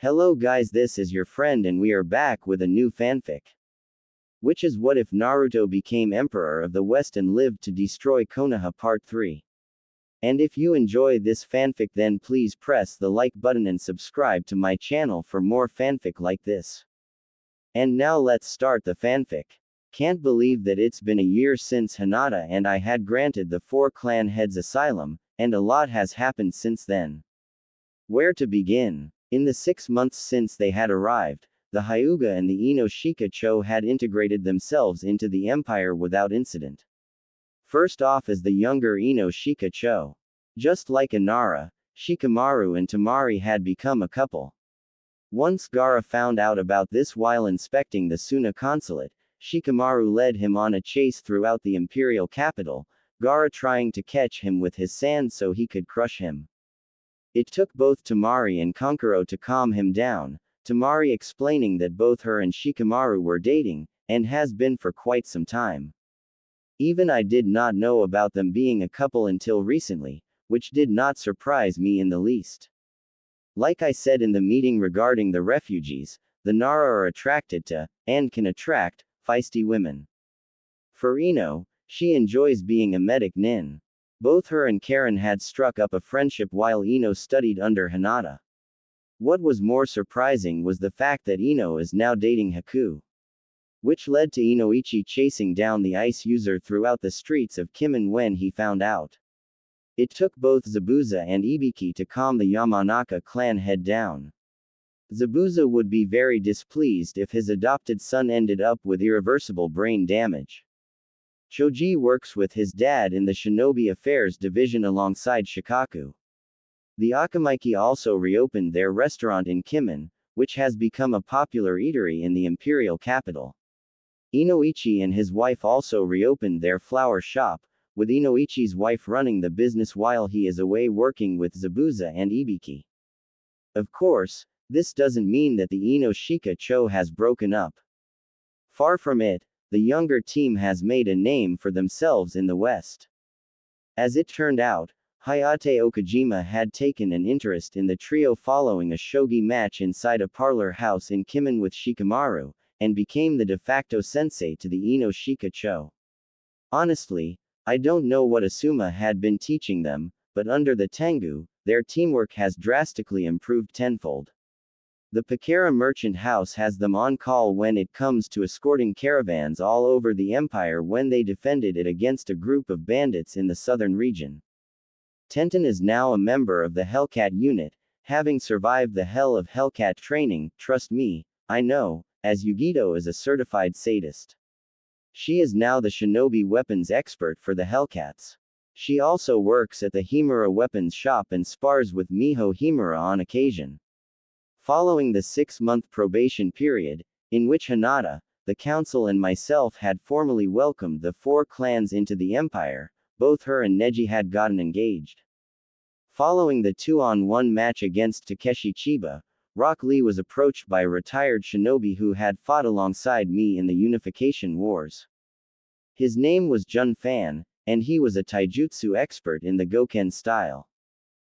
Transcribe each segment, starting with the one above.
Hello guys, this is your friend and we are back with a new fanfic. Which is what if Naruto became Emperor of the West and lived to destroy Konoha Part 3. And if you enjoy this fanfic then please press the like button and subscribe to my channel for more fanfic like this. And now let's start the fanfic. Can't believe that it's been a year since Hinata and I had granted the 4 clan heads asylum, and a lot has happened since then. Where to begin? In the 6 months since they had arrived, the Hyuga and the Inoshika Cho had integrated themselves into the empire without incident. First off is the younger Inoshika Cho. Just like Inara, Shikamaru and Tamari had become a couple. Once Gaara found out about this while inspecting the Suna consulate, Shikamaru led him on a chase throughout the imperial capital, Gaara trying to catch him with his sand so he could crush him. It took both Tamari and Kankuro to calm him down, Tamari explaining that both her and Shikamaru were dating, and has been for quite some time. Even I did not know about them being a couple until recently, which did not surprise me in the least. Like I said in the meeting regarding the refugees, the Nara are attracted to, and can attract, feisty women. For Ino, she enjoys being a medic nin. Both her and Karen had struck up a friendship while Ino studied under Hinata. What was more surprising was the fact that Ino is now dating Haku. Which led to Inoichi chasing down the ice user throughout the streets of Kimen when he found out. It took both Zabuza and Ibiki to calm the Yamanaka clan head down. Zabuza would be very displeased if his adopted son ended up with irreversible brain damage. Choji works with his dad in the Shinobi Affairs division alongside Shikaku. The Akamaiki also reopened their restaurant in Kimen, which has become a popular eatery in the imperial capital. Inoichi and his wife also reopened their flower shop, with Inoichi's wife running the business while he is away working with Zabuza and Ibiki. Of course, this doesn't mean that the Inoshika Cho has broken up. Far from it, the younger team has made a name for themselves in the West. As it turned out, Hayate Okajima had taken an interest in the trio following a shogi match inside a parlor house in Kimen with Shikamaru, and became the de facto sensei to the Inoshika Cho. Honestly, I don't know what Asuma had been teaching them, but under the Tengu, their teamwork has drastically improved tenfold. The Pakara merchant house has them on call when it comes to escorting caravans all over the empire when they defended it against a group of bandits in the southern region. Tenten is now a member of the Hellcat unit, having survived the hell of Hellcat training, trust me, I know, as Yugito is a certified sadist. She is now the shinobi weapons expert for the Hellcats. She also works at the Himura weapons shop and spars with Miho Himura on occasion. Following the 6-month probation period, in which Hinata, the council and myself had formally welcomed the 4 clans into the empire, both her and Neji had gotten engaged. Following the 2-on-1 match against Takeshi Chiba, Rock Lee was approached by a retired shinobi who had fought alongside me in the Unification Wars. His name was Jun Fan, and he was a taijutsu expert in the Goken style.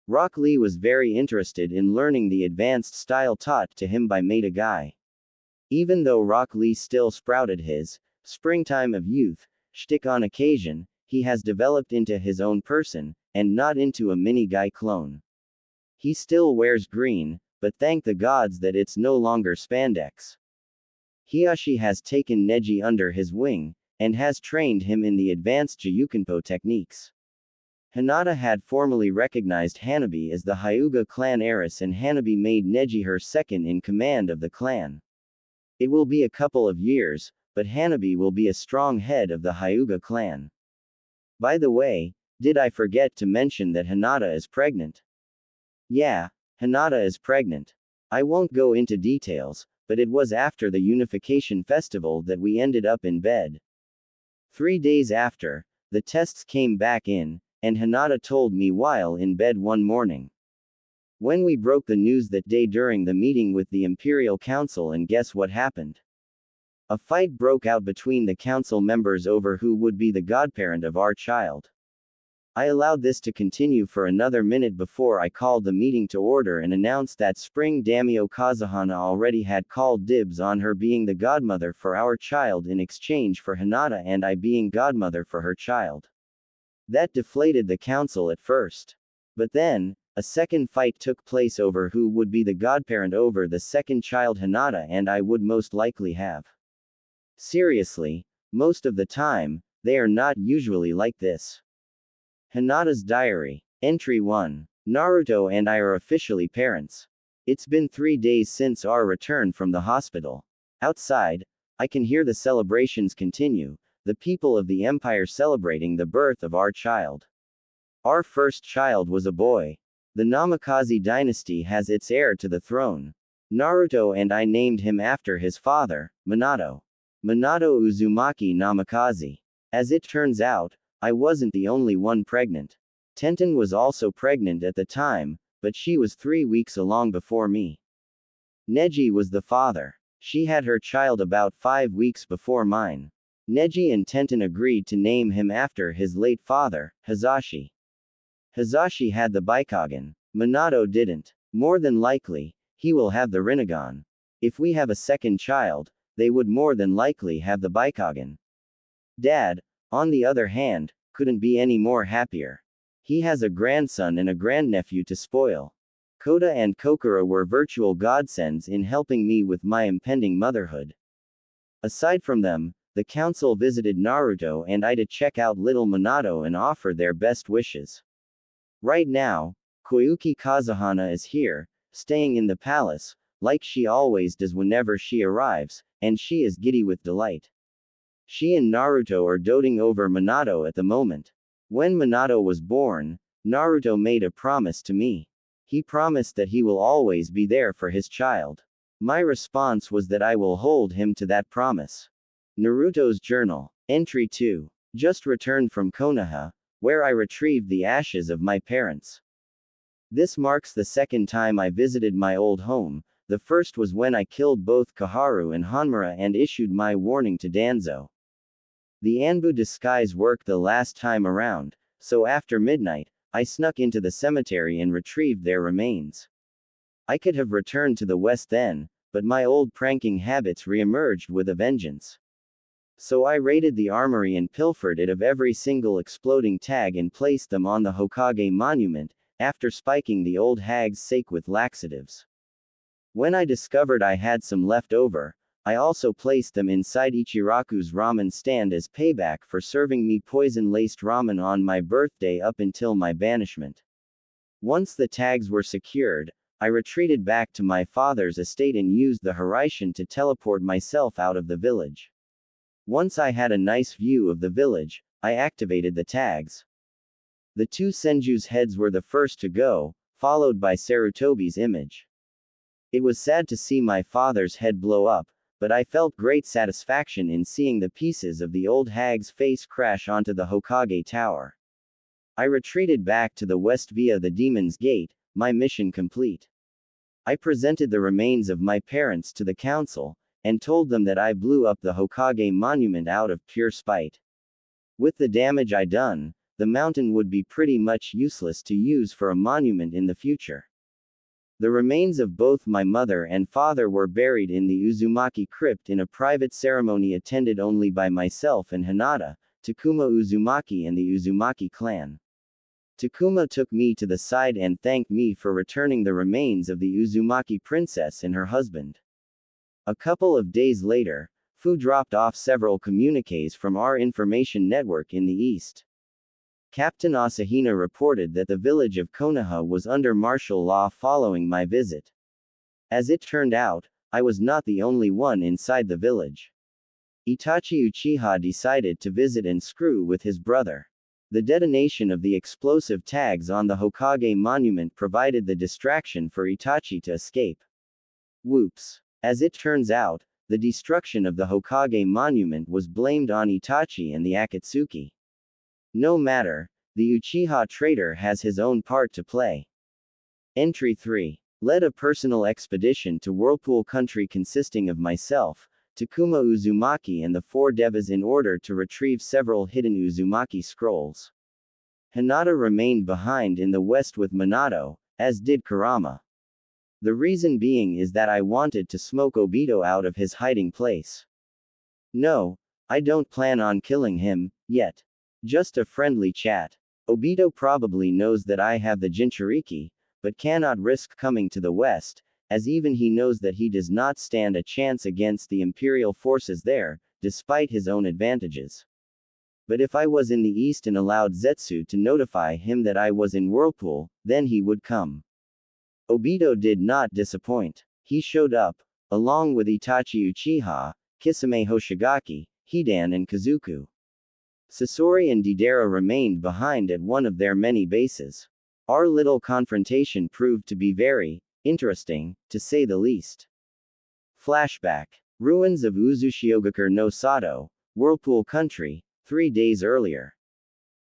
Rock Lee was very interested in learning the advanced style taught to him by Maida Guy. Even though Rock Lee still sprouted his springtime of youth shtick on occasion, he has developed into his own person, and not into a mini guy clone. He still wears green, but thank the gods that it's no longer spandex. Hiyashi has taken Neji under his wing, and has trained him in the advanced Jiyukenpo techniques. Hinata had formally recognized Hanabi as the Hyuga clan heiress and Hanabi made Neji her second in command of the clan. It will be a couple of years, but Hanabi will be a strong head of the Hyuga clan. By the way, did I forget to mention that Hinata is pregnant? Yeah, Hinata is pregnant. I won't go into details, but it was after the Unification Festival that we ended up in bed. 3 days after, the tests came back in, and Hinata told me while in bed one morning. When we broke the news that day during the meeting with the Imperial Council, and guess what happened? A fight broke out between the council members over who would be the godparent of our child. I allowed this to continue for another minute before I called the meeting to order and announced that Spring Daimyo Kazuhana already had called dibs on her being the godmother for our child in exchange for Hinata and I being godmother for her child. That deflated the council at first. But then, a second fight took place over who would be the godparent over the second child Hinata and I would most likely have. Seriously, most of the time, they are not usually like this. Hinata's Diary. Entry 1. Naruto and I are officially parents. It's been 3 days since our return from the hospital. Outside, I can hear the celebrations continue, the people of the empire celebrating the birth of our child. Our first child was a boy. The Namikaze dynasty has its heir to the throne. Naruto and I named him after his father, Minato. Minato Uzumaki Namikaze. As it turns out, I wasn't the only one pregnant. Tenten was also pregnant at the time, but she was 3 weeks along before me. Neji was the father. She had her child about 5 weeks before mine. Neji and Tenten agreed to name him after his late father, Hizashi. Hizashi had the Byakugan. Minato didn't. More than likely, he will have the Rinnegan. If we have a second child, they would more than likely have the Byakugan. Dad, on the other hand, couldn't be any more happier. He has a grandson and a grandnephew to spoil. Koda and Kokura were virtual godsends in helping me with my impending motherhood. Aside from them, the council visited Naruto and I to check out little Minato and offer their best wishes. Right now, Koyuki Kazuhana is here, staying in the palace, like she always does whenever she arrives, and she is giddy with delight. She and Naruto are doting over Minato at the moment. When Minato was born, Naruto made a promise to me. He promised that he will always be there for his child. My response was that I will hold him to that promise. Naruto's Journal. Entry 2. Just returned from Konoha, where I retrieved the ashes of my parents. This marks the second time I visited my old home. The first was when I killed both Kaharu and Hanmura and issued my warning to Danzo. The Anbu disguise worked the last time around, so after midnight, I snuck into the cemetery and retrieved their remains. I could have returned to the west then, but my old pranking habits re-emerged with a vengeance. So I raided the armory and pilfered it of every single exploding tag and placed them on the Hokage monument, after spiking the old hag's sake with laxatives. When I discovered I had some left over, I also placed them inside Ichiraku's ramen stand as payback for serving me poison-laced ramen on my birthday up until my banishment. Once the tags were secured, I retreated back to my father's estate and used the Hiraishin to teleport myself out of the village. Once I had a nice view of the village, I activated the tags. The two Senju's heads were the first to go, followed by Sarutobi's image. It was sad to see my father's head blow up, but I felt great satisfaction in seeing the pieces of the old hag's face crash onto the Hokage tower. I retreated back to the west via the Demon's Gate, my mission complete. I presented the remains of my parents to the council, and told them that I blew up the Hokage monument out of pure spite. With the damage I done, the mountain would be pretty much useless to use for a monument in the future. The remains of both my mother and father were buried in the Uzumaki crypt in a private ceremony attended only by myself and Hinata, Takuma Uzumaki and the Uzumaki clan. Takuma took me to the side and thanked me for returning the remains of the Uzumaki princess and her husband. A couple of days later, Fu dropped off several communiques from our information network in the east. Captain Asahina reported that the village of Konoha was under martial law following my visit. As it turned out, I was not the only one inside the village. Itachi Uchiha decided to visit and screw with his brother. The detonation of the explosive tags on the Hokage monument provided the distraction for Itachi to escape. Whoops. As it turns out, the destruction of the Hokage monument was blamed on Itachi and the Akatsuki. No matter, the Uchiha traitor has his own part to play. Entry 3. Led a personal expedition to Whirlpool Country consisting of myself, Takuma Uzumaki and the 4 devas in order to retrieve several hidden Uzumaki scrolls. Hinata remained behind in the west with Minato, as did Kurama. The reason being is that I wanted to smoke Obito out of his hiding place. No, I don't plan on killing him, yet. Just a friendly chat. Obito probably knows that I have the Jinchuriki, but cannot risk coming to the west, as even he knows that he does not stand a chance against the Imperial forces there, despite his own advantages. But if I was in the east and allowed Zetsu to notify him that I was in Whirlpool, then he would come. Obito did not disappoint. He showed up, along with Itachi Uchiha, Kisame Hoshigaki, Hidan and Kazuku. Sasori and Deidara remained behind at one of their many bases. Our little confrontation proved to be very interesting, to say the least. Flashback. Ruins of Uzushiogakure no Sato, Whirlpool Country, 3 days earlier.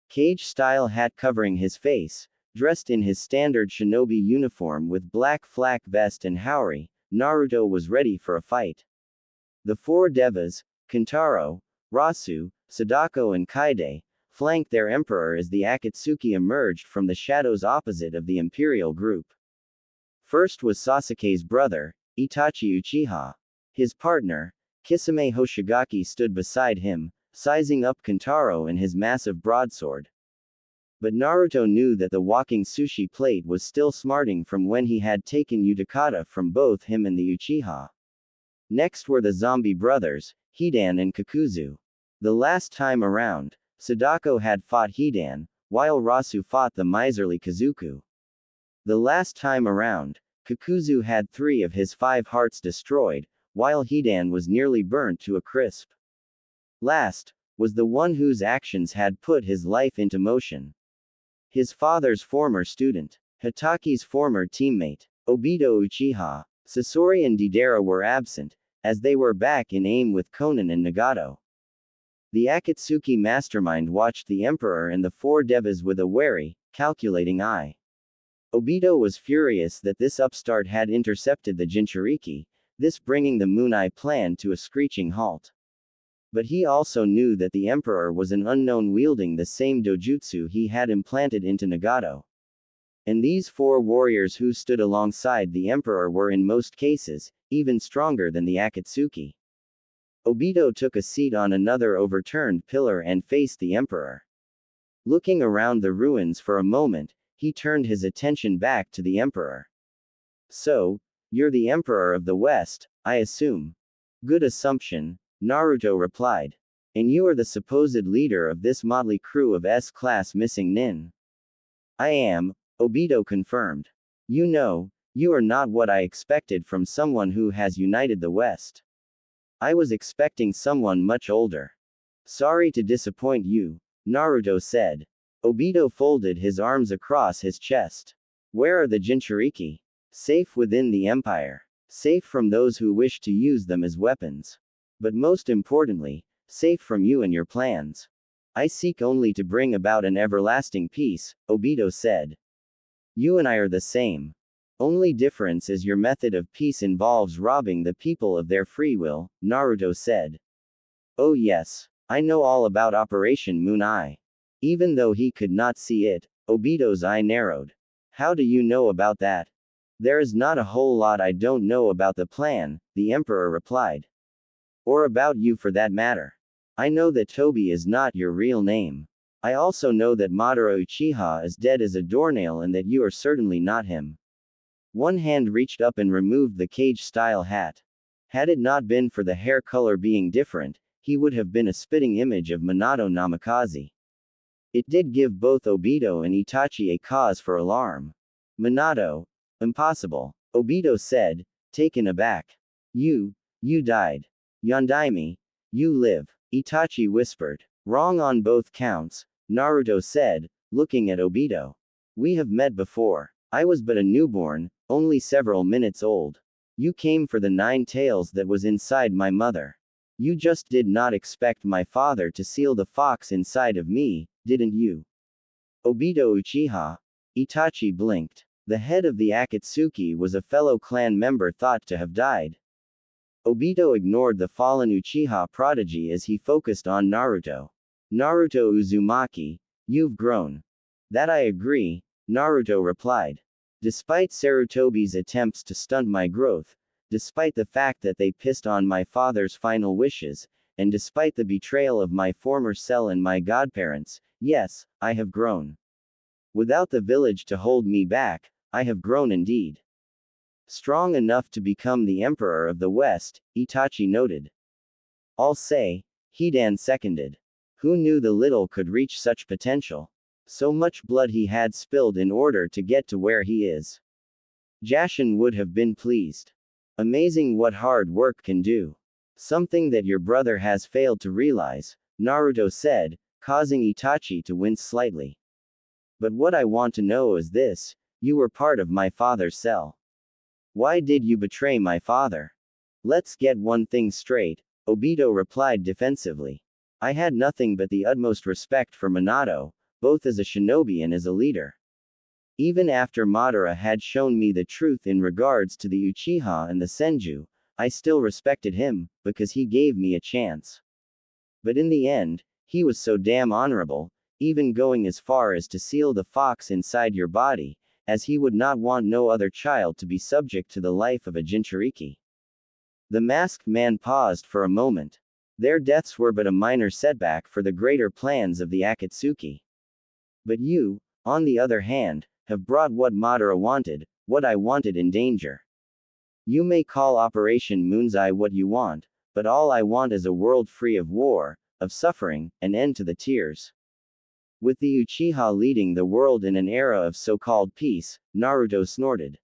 Cage-style hat covering his face, dressed in his standard shinobi uniform with black flak vest and haori, Naruto was ready for a fight. The 4 devas, Kentaro, Rasu, Sadako and Kaide, flanked their emperor as the Akatsuki emerged from the shadows opposite of the Imperial group. First was Sasuke's brother, Itachi Uchiha. His partner, Kisame Hoshigaki stood beside him, sizing up Kentaro and his massive broadsword. But Naruto knew that the walking sushi plate was still smarting from when he had taken Utakata from both him and the Uchiha. Next were the zombie brothers, Hidan and Kakuzu. The last time around, Sadako had fought Hidan, while Rasu fought the miserly Kazuku. The last time around, Kakuzu had 3 of his 5 hearts destroyed, while Hidan was nearly burnt to a crisp. Last, was the one whose actions had put his life into motion. His father's former student, Hitachi's former teammate, Obito Uchiha. Sasori and Deidara were absent, as they were back in aim with Konan and Nagato. The Akatsuki mastermind watched the Emperor and the 4 devas with a wary, calculating eye. Obito was furious that this upstart had intercepted the Jinchuriki, this bringing the Moon Eye plan to a screeching halt. But he also knew that the Emperor was an unknown wielding the same dojutsu he had implanted into Nagato. And these 4 warriors who stood alongside the Emperor were in most cases, even stronger than the Akatsuki. Obito took a seat on another overturned pillar and faced the Emperor. Looking around the ruins for a moment, he turned his attention back to the Emperor. So, you're the Emperor of the West, I assume. Good assumption, Naruto replied. And you are the supposed leader of this motley crew of S-class missing nin. I am, Obito confirmed. You know, you are not what I expected from someone who has united the West. I was expecting someone much older. Sorry to disappoint you, Naruto said. Obito folded his arms across his chest. Where are the Jinchuriki? Safe within the Empire. Safe from those who wish to use them as weapons. But most importantly, safe from you and your plans. I seek only to bring about an everlasting peace, Obito said. You and I are the same. Only difference is your method of peace involves robbing the people of their free will, Naruto said. Oh yes, I know all about Operation Moon Eye. Even though he could not see it, Obito's eye narrowed. How do you know about that? There is not a whole lot I don't know about the plan, the Emperor replied. Or about you for that matter. I know that Tobi is not your real name. I also know that Madara Uchiha is dead as a doornail and that you are certainly not him. One hand reached up and removed the cage-style hat. Had it not been for the hair color being different, he would have been a spitting image of Minato Namikaze. It did give both Obito and Itachi a cause for alarm. Minato? Impossible, Obito said, taken aback. You died. Yondaime, you live, Itachi whispered. Wrong on both counts, Naruto said, looking at Obito. We have met before. I was but a newborn, only several minutes old. You came for the 9 tails that was inside my mother. You just did not expect my father to seal the fox inside of me, didn't you? Obito Uchiha. Itachi blinked. The head of the Akatsuki was a fellow clan member thought to have died. Obito ignored the fallen Uchiha prodigy as he focused on Naruto. Naruto Uzumaki, you've grown. That I agree, Naruto replied. Despite Sarutobi's attempts to stunt my growth, despite the fact that they pissed on my father's final wishes, and despite the betrayal of my former self and my godparents, yes, I have grown. Without the village to hold me back, I have grown indeed. Strong enough to become the Emperor of the West, Itachi noted. I'll say, Hidan seconded. Who knew the little could reach such potential? So much blood he had spilled in order to get to where he is. Jashin would have been pleased. Amazing what hard work can do. Something that your brother has failed to realize, Naruto said, causing Itachi to wince slightly. But what I want to know is this, you were part of my father's cell. Why did you betray my father? Let's get one thing straight, Obito replied defensively. I had nothing but the utmost respect for Minato, both as a shinobi and as a leader. Even after Madara had shown me the truth in regards to the Uchiha and the Senju, I still respected him, because he gave me a chance. But in the end, he was so damn honorable, even going as far as to seal the fox inside your body, as he would not want no other child to be subject to the life of a Jinchuriki. The masked man paused for a moment. Their deaths were but a minor setback for the greater plans of the Akatsuki. But you, on the other hand, have brought what Madara wanted, what I wanted in danger. You may call Operation Moon's-Eye what you want, but all I want is a world free of war, of suffering, an end to the tears. With the Uchiha leading the world in an era of so-called peace, Naruto snorted.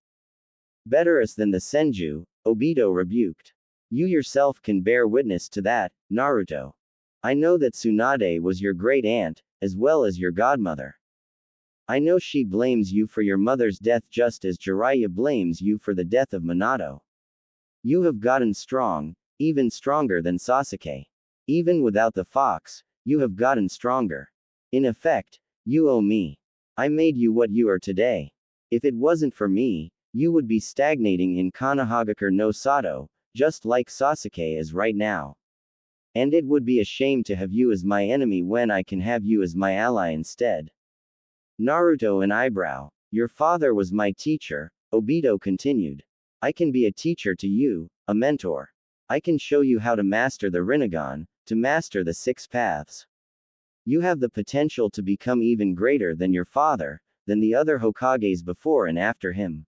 Better us than the Senju, Obito rebuked. You yourself can bear witness to that, Naruto. I know that Tsunade was your great aunt, as well as your godmother. I know she blames you for your mother's death just as Jiraiya blames you for the death of Minato. You have gotten strong, even stronger than Sasuke. Even without the fox, you have gotten stronger. In effect, you owe me. I made you what you are today. If it wasn't for me, you would be stagnating in Konohagakure no Sato, just like Sasuke is right now. And it would be a shame to have you as my enemy when I can have you as my ally instead. Naruto and eyebrow. Your father was my teacher, Obito continued. I can be a teacher to you, a mentor. I can show you how to master the Rinnegan, to master the six paths. You have the potential to become even greater than your father, than the other Hokages before and after him.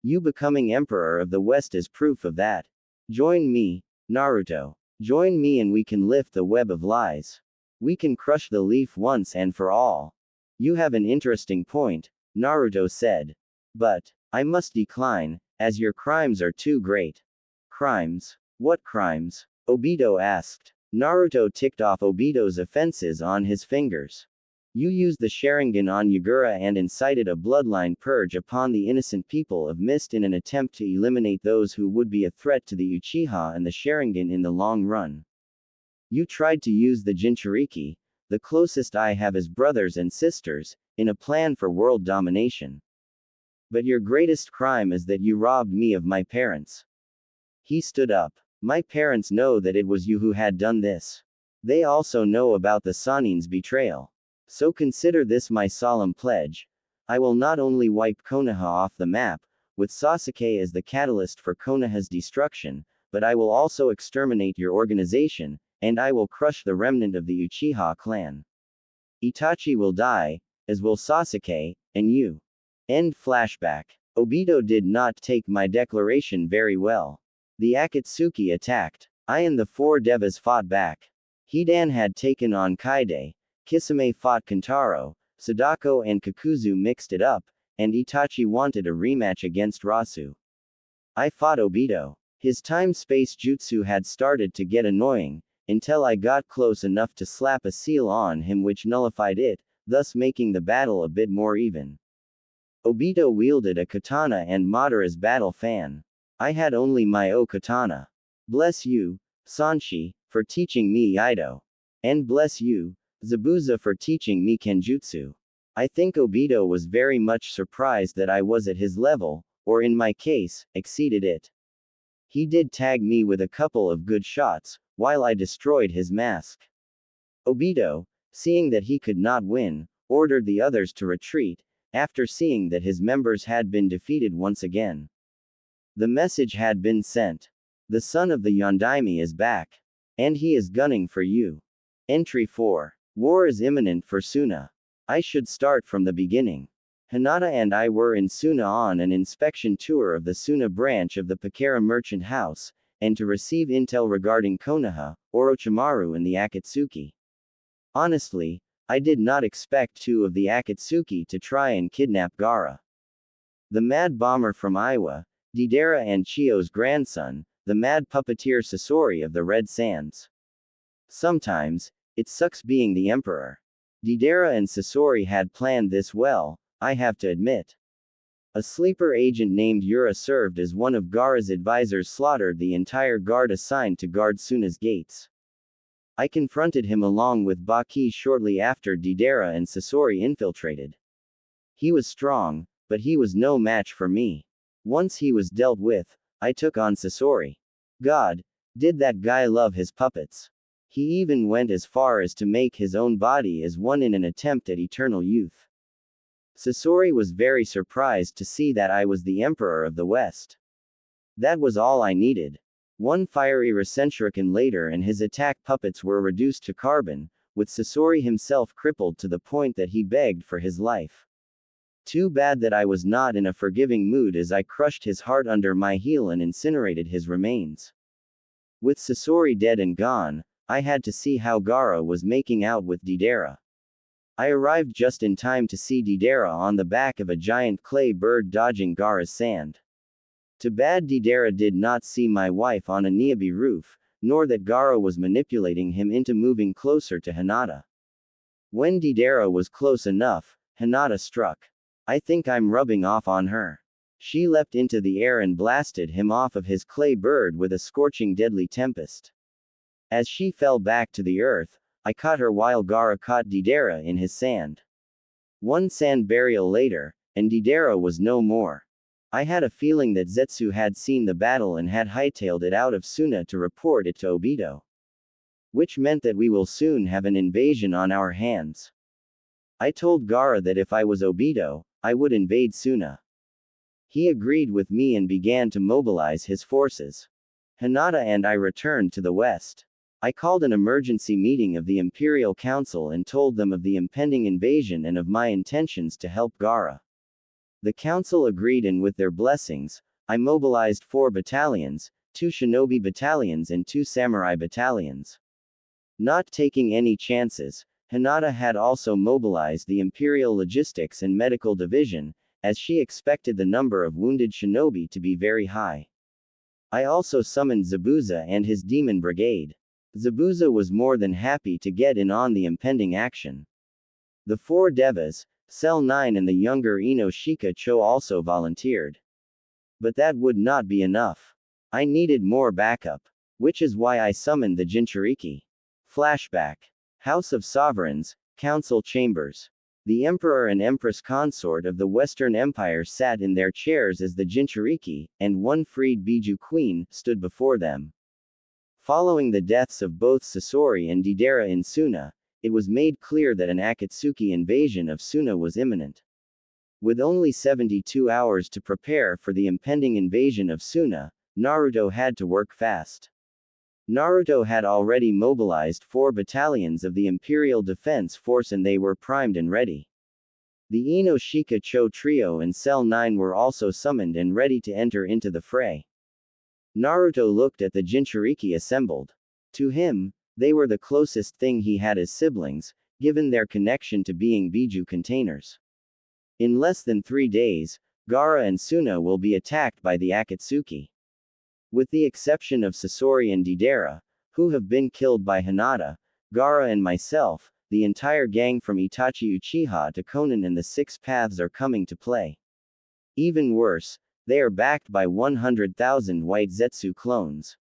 You becoming Emperor of the West is proof of that. Join me, Naruto. Join me and we can lift the web of lies. We can crush the leaf once and for all. You have an interesting point, Naruto said. But, I must decline, as your crimes are too great. Crimes? What crimes? Obito asked. Naruto ticked off Obito's offenses on his fingers. You used the Sharingan on Yagura and incited a bloodline purge upon the innocent people of Mist in an attempt to eliminate those who would be a threat to the Uchiha and the Sharingan in the long run. You tried to use the Jinchuriki, the closest I have as brothers and sisters, in a plan for world domination. But your greatest crime is that you robbed me of my parents. He stood up. My parents know that it was you who had done this. They also know about the Sanin's betrayal. So consider this my solemn pledge. I will not only wipe Konoha off the map, with Sasuke as the catalyst for Konoha's destruction, but I will also exterminate your organization, and I will crush the remnant of the Uchiha clan. Itachi will die, as will Sasuke, and you. End flashback. Obito did not take my declaration very well. The Akatsuki attacked. I and the four Devas fought back. Hidan had taken on Kaide, Kisame fought Kentaro, Sadako and Kakuzu mixed it up, and Itachi wanted a rematch against Rasu. I fought Obito. His time-space jutsu had started to get annoying, until I got close enough to slap a seal on him which nullified it, thus making the battle a bit more even. Obito wielded a katana and Madara's battle fan. I had only my katana. Bless you, Sanshi, for teaching me Iaido. And bless you, Zabuza, for teaching me Kenjutsu. I think Obito was very much surprised that I was at his level, or in my case, exceeded it. He did tag me with a couple of good shots, while I destroyed his mask. Obito, seeing that he could not win, ordered the others to retreat, after seeing that his members had been defeated once again. The message had been sent. The son of the Yondaime is back. And he is gunning for you. Entry 4. War is imminent for Suna. I should start from the beginning. Hinata and I were in Suna on an inspection tour of the Suna branch of the Pakara merchant house, and to receive intel regarding Konoha, Orochimaru and the Akatsuki. Honestly, I did not expect two of the Akatsuki to try and kidnap Gaara. The mad bomber from Iwa, Deidara and Chiyo's grandson, the mad puppeteer Sasori of the Red Sands. Sometimes, it sucks being the emperor. Deidara and Sasori had planned this well, I have to admit. A sleeper agent named Yura served as one of Gaara's advisors, slaughtered the entire guard assigned to guard Suna's gates. I confronted him along with Baki shortly after Deidara and Sasori infiltrated. He was strong, but he was no match for me. Once he was dealt with, I took on Sasori. God, did that guy love his puppets. He even went as far as to make his own body as one in an attempt at eternal youth. Sasori was very surprised to see that I was the Emperor of the West. That was all I needed. One fiery Rasenshuriken later and his attack puppets were reduced to carbon, with Sasori himself crippled to the point that he begged for his life. Too bad that I was not in a forgiving mood as I crushed his heart under my heel and incinerated his remains. With Sasori dead and gone, I had to see how Gaara was making out with Deidara. I arrived just in time to see Deidara on the back of a giant clay bird dodging Gaara's sand. Too bad Deidara did not see my wife on a Niabi roof, nor that Gaara was manipulating him into moving closer to Hinata. When Deidara was close enough, Hinata struck. I think I'm rubbing off on her. She leapt into the air and blasted him off of his clay bird with a scorching deadly tempest. As she fell back to the earth, I caught her while Gaara caught Deidara in his sand. One sand burial later, and Deidara was no more. I had a feeling that Zetsu had seen the battle and had hightailed it out of Suna to report it to Obito. Which meant that we will soon have an invasion on our hands. I told Gaara that if I was Obito, I would invade Suna. He agreed with me and began to mobilize his forces. Hinata and I returned to the west. I called an emergency meeting of the Imperial Council and told them of the impending invasion and of my intentions to help Gaara. The council agreed, and with their blessings, I mobilized 4 battalions, 2 shinobi battalions and 2 samurai battalions. Not taking any chances, Hinata had also mobilized the Imperial Logistics and Medical Division, as she expected the number of wounded shinobi to be very high. I also summoned Zabuza and his demon brigade. Zabuza was more than happy to get in on the impending action. The 4 Devas, Cell 9 and the younger Ino Shika Cho also volunteered. But that would not be enough. I needed more backup. Which is why I summoned the Jinchuriki. Flashback. House of Sovereigns, Council Chambers. The Emperor and Empress Consort of the Western Empire sat in their chairs as the Jinchuriki, and one freed Biju Queen, stood before them. Following the deaths of both Sasori and Deidara in Suna, it was made clear that an Akatsuki invasion of Suna was imminent. With only 72 hours to prepare for the impending invasion of Suna, Naruto had to work fast. Naruto had already mobilized 4 battalions of the Imperial Defense Force and they were primed and ready. The Ino Shika Cho trio and Cell 9 were also summoned and ready to enter into the fray. Naruto looked at the Jinchuriki assembled. To him, they were the closest thing he had as siblings, given their connection to being Biju containers. In less than 3 days, Gaara and Suna will be attacked by the Akatsuki. With the exception of Sasori and Deidara, who have been killed by Hinata, Gaara and myself, the entire gang from Itachi Uchiha to Konan and the 6 Paths are coming to play. Even worse, they are backed by 100,000 white Zetsu clones.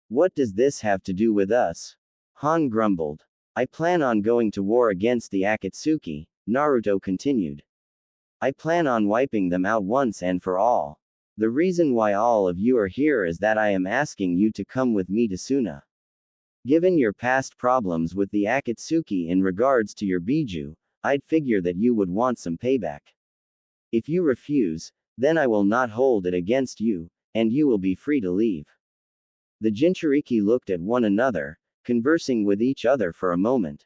What does this have to do with us? Han grumbled. I plan on going to war against the Akatsuki, Naruto continued. I plan on wiping them out once and for all. The reason why all of you are here is that I am asking you to come with me to Suna. Given your past problems with the Akatsuki in regards to your Biju, I'd figure that you would want some payback. If you refuse, then I will not hold it against you, and you will be free to leave. The Jinchuriki looked at one another, conversing with each other for a moment.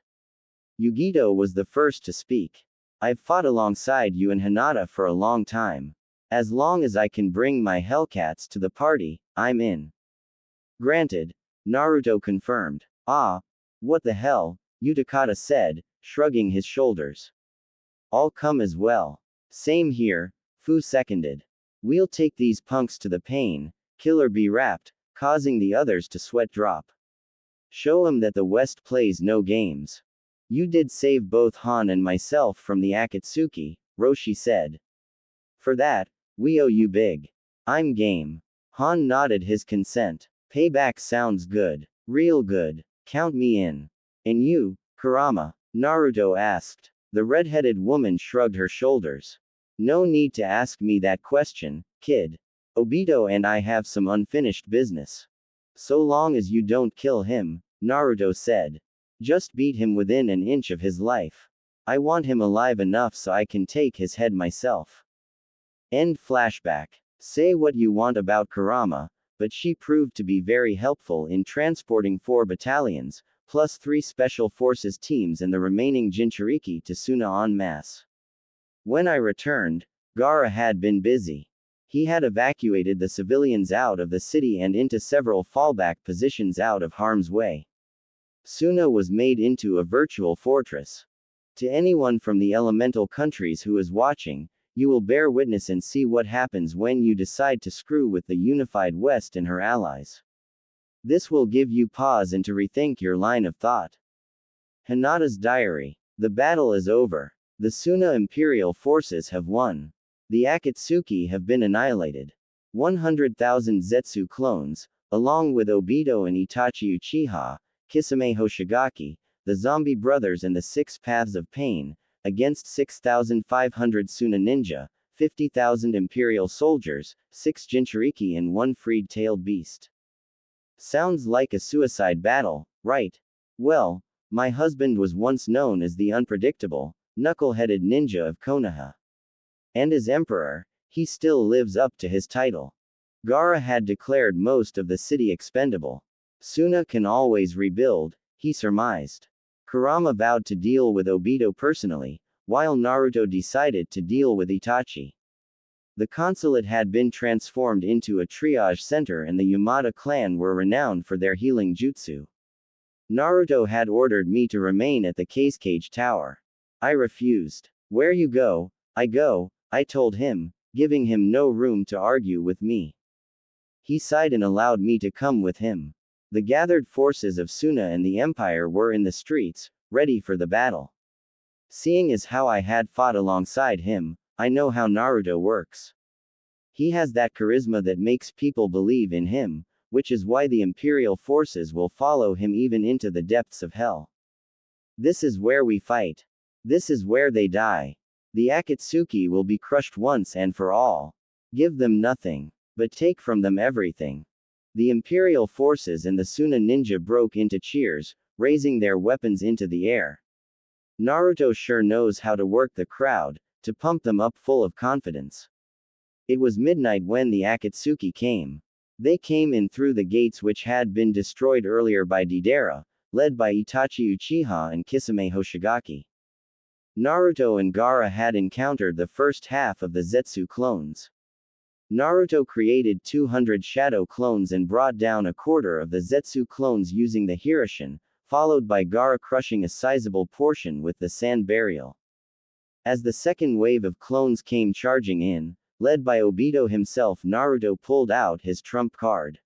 Yugito was the first to speak. I've fought alongside you and Hinata for a long time. As long as I can bring my Hellcats to the party, I'm in. Granted, Naruto confirmed. Ah, what the hell, Utakata said, shrugging his shoulders. I'll come as well. Same here, Fu seconded. We'll take these punks to the pain, killer be wrapped, causing the others to sweat drop. Show 'em that the West plays no games. You did save both Han and myself from the Akatsuki, Roshi said. For that, we owe you big. I'm game. Han nodded his consent. Payback sounds good. Real good. Count me in. And you, Kurama? Naruto asked. The red-headed woman shrugged her shoulders. No need to ask me that question, kid. Obito and I have some unfinished business. So long as you don't kill him, Naruto said. Just beat him within an inch of his life. I want him alive enough so I can take his head myself. End flashback. Say what you want about Kurama, but she proved to be very helpful in transporting 4 battalions, plus 3 special forces teams and the remaining Jinchuriki to Suna en masse. When I returned, Gaara had been busy. He had evacuated the civilians out of the city and into several fallback positions out of harm's way. Suna was made into a virtual fortress. To anyone from the elemental countries who is watching, you will bear witness and see what happens when you decide to screw with the unified West and her allies. This will give you pause and to rethink your line of thought. Hinata's diary. The battle is over. The Suna Imperial forces have won. The Akatsuki have been annihilated. 100,000 Zetsu clones, along with Obito and Itachi Uchiha, Kisame Hoshigaki, the Zombie Brothers and the 6 Paths of Pain, against 6,500 Suna ninja, 50,000 Imperial soldiers, 6 Jinchuriki and 1 freed-tailed beast. Sounds like a suicide battle, right? Well, my husband was once known as the unpredictable, knuckle-headed ninja of Konoha. And as emperor, he still lives up to his title. Gaara had declared most of the city expendable. Suna can always rebuild, he surmised. Kurama vowed to deal with Obito personally, while Naruto decided to deal with Itachi. The consulate had been transformed into a triage center and the Yamada clan were renowned for their healing jutsu. Naruto had ordered me to remain at the Cage Tower. I refused. Where you go, I go, I told him, giving him no room to argue with me. He sighed and allowed me to come with him. The gathered forces of Suna and the Empire were in the streets, ready for the battle. Seeing as how I had fought alongside him, I know how Naruto works. He has that charisma that makes people believe in him, which is why the Imperial forces will follow him even into the depths of hell. This is where we fight. This is where they die. The Akatsuki will be crushed once and for all. Give them nothing, but take from them everything. The Imperial forces and the Suna ninja broke into cheers, raising their weapons into the air. Naruto sure knows how to work the crowd, to pump them up full of confidence. It was midnight when the Akatsuki came. They came in through the gates which had been destroyed earlier by Deidara, led by Itachi Uchiha and Kisame Hoshigaki. Naruto and Gaara had encountered the first half of the Zetsu clones. Naruto created 200 shadow clones and brought down a quarter of the Zetsu clones using the Hiroshin, followed by Gaara crushing a sizable portion with the sand burial. As the second wave of clones came charging in, led by Obito himself, Naruto pulled out his trump card.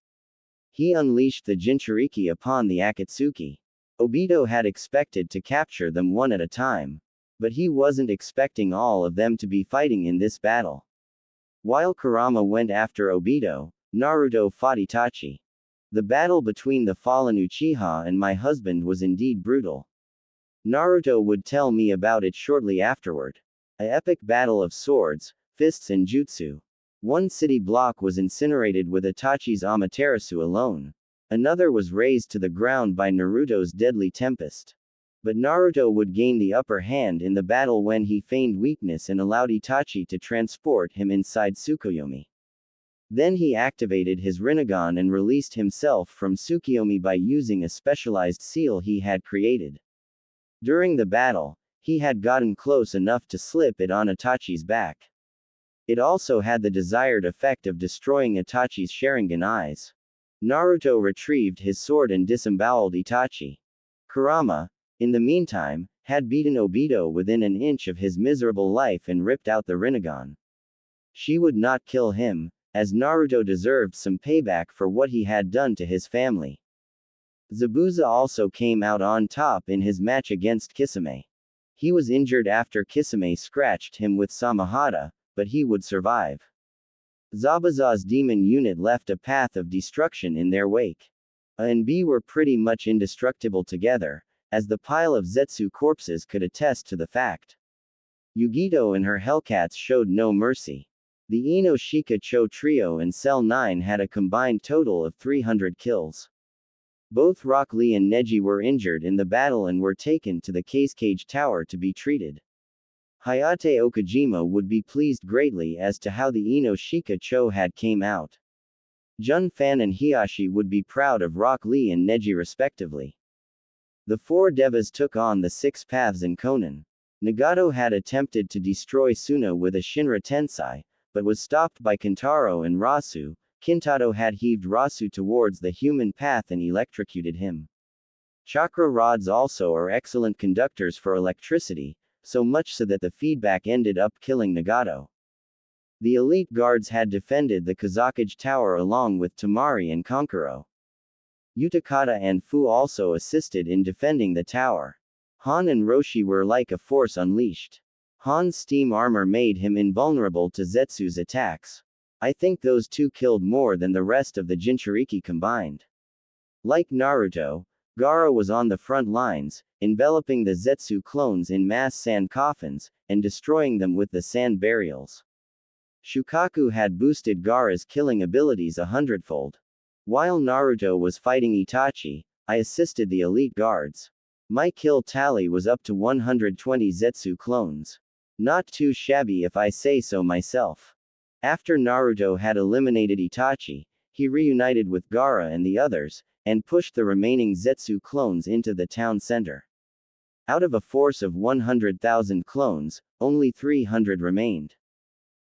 He unleashed the Jinchuriki upon the Akatsuki. Obito had expected to capture them one at a time. But he wasn't expecting all of them to be fighting in this battle. While Kurama went after Obito, Naruto fought Itachi. The battle between the fallen Uchiha and my husband was indeed brutal. Naruto would tell me about it shortly afterward. An epic battle of swords, fists and jutsu. One city block was incinerated with Itachi's Amaterasu alone. Another was razed to the ground by Naruto's deadly tempest. But Naruto would gain the upper hand in the battle when he feigned weakness and allowed Itachi to transport him inside Tsukuyomi. Then he activated his Rinnegan and released himself from Tsukuyomi by using a specialized seal he had created. During the battle, he had gotten close enough to slip it on Itachi's back. It also had the desired effect of destroying Itachi's Sharingan eyes. Naruto retrieved his sword and disemboweled Itachi. Kurama, in the meantime, had beaten Obito within an inch of his miserable life and ripped out the Rinnegan. She would not kill him, as Naruto deserved some payback for what he had done to his family. Zabuza also came out on top in his match against Kisame. He was injured after Kisame scratched him with Samahata, but he would survive. Zabuza's demon unit left a path of destruction in their wake. A and B were pretty much indestructible together, as the pile of Zetsu corpses could attest to the fact. Yugito and her Hellcats showed no mercy. The Ino Shika Cho trio and Cell 9 had a combined total of 300 kills. Both Rock Lee and Neji were injured in the battle and were taken to the Cage Tower to be treated. Hayate Okajima would be pleased greatly as to how the Ino Shika Cho had came out. Jun Fan and Hiyashi would be proud of Rock Lee and Neji respectively. The four Devas took on the Six Paths and Konan. Nagato had attempted to destroy Suna with a Shinra Tensai, but was stopped by Kintaro and Rasu. Kintaro had heaved Rasu towards the human path and electrocuted him. Chakra rods also are excellent conductors for electricity, so much so that the feedback ended up killing Nagato. The elite guards had defended the Kazakage Tower along with Tamari and Kankuro. Utakata and Fu also assisted in defending the tower. Han and Roshi were like a force unleashed. Han's steam armor made him invulnerable to Zetsu's attacks. I think those two killed more than the rest of the Jinchuriki combined. Like Naruto, Gaara was on the front lines, enveloping the Zetsu clones in mass sand coffins, and destroying them with the sand burials. Shukaku had boosted Gaara's killing abilities 100-fold. While Naruto was fighting Itachi, I assisted the elite guards. My kill tally was up to 120 Zetsu clones. Not too shabby if I say so myself. After Naruto had eliminated Itachi, he reunited with Gaara and the others, and pushed the remaining Zetsu clones into the town center. Out of a force of 100,000 clones, only 300 remained.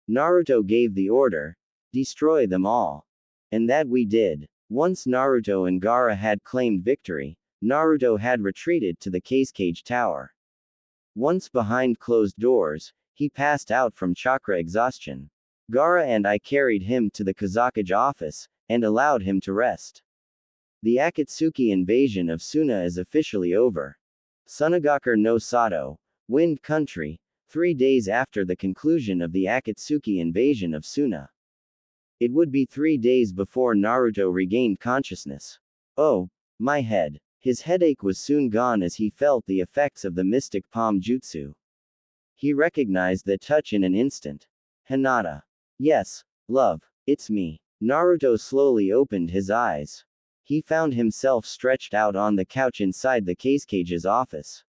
Naruto gave the order, destroy them all. And that we did. Once Naruto and Gaara had claimed victory, Naruto had retreated to the Cage Tower. Once behind closed doors, he passed out from chakra exhaustion. Gaara and I carried him to the Kazakage office, and allowed him to rest. The Akatsuki invasion of Suna is officially over. Sunagakure no Sato, Wind Country, 3 days after the conclusion of the Akatsuki invasion of Suna. It would be 3 days before Naruto regained consciousness. Oh, my head. His headache was soon gone as he felt the effects of the mystic palm jutsu. He recognized the touch in an instant. Hinata. Yes, love, it's me. Naruto slowly opened his eyes. He found himself stretched out on the couch inside the Cage's office.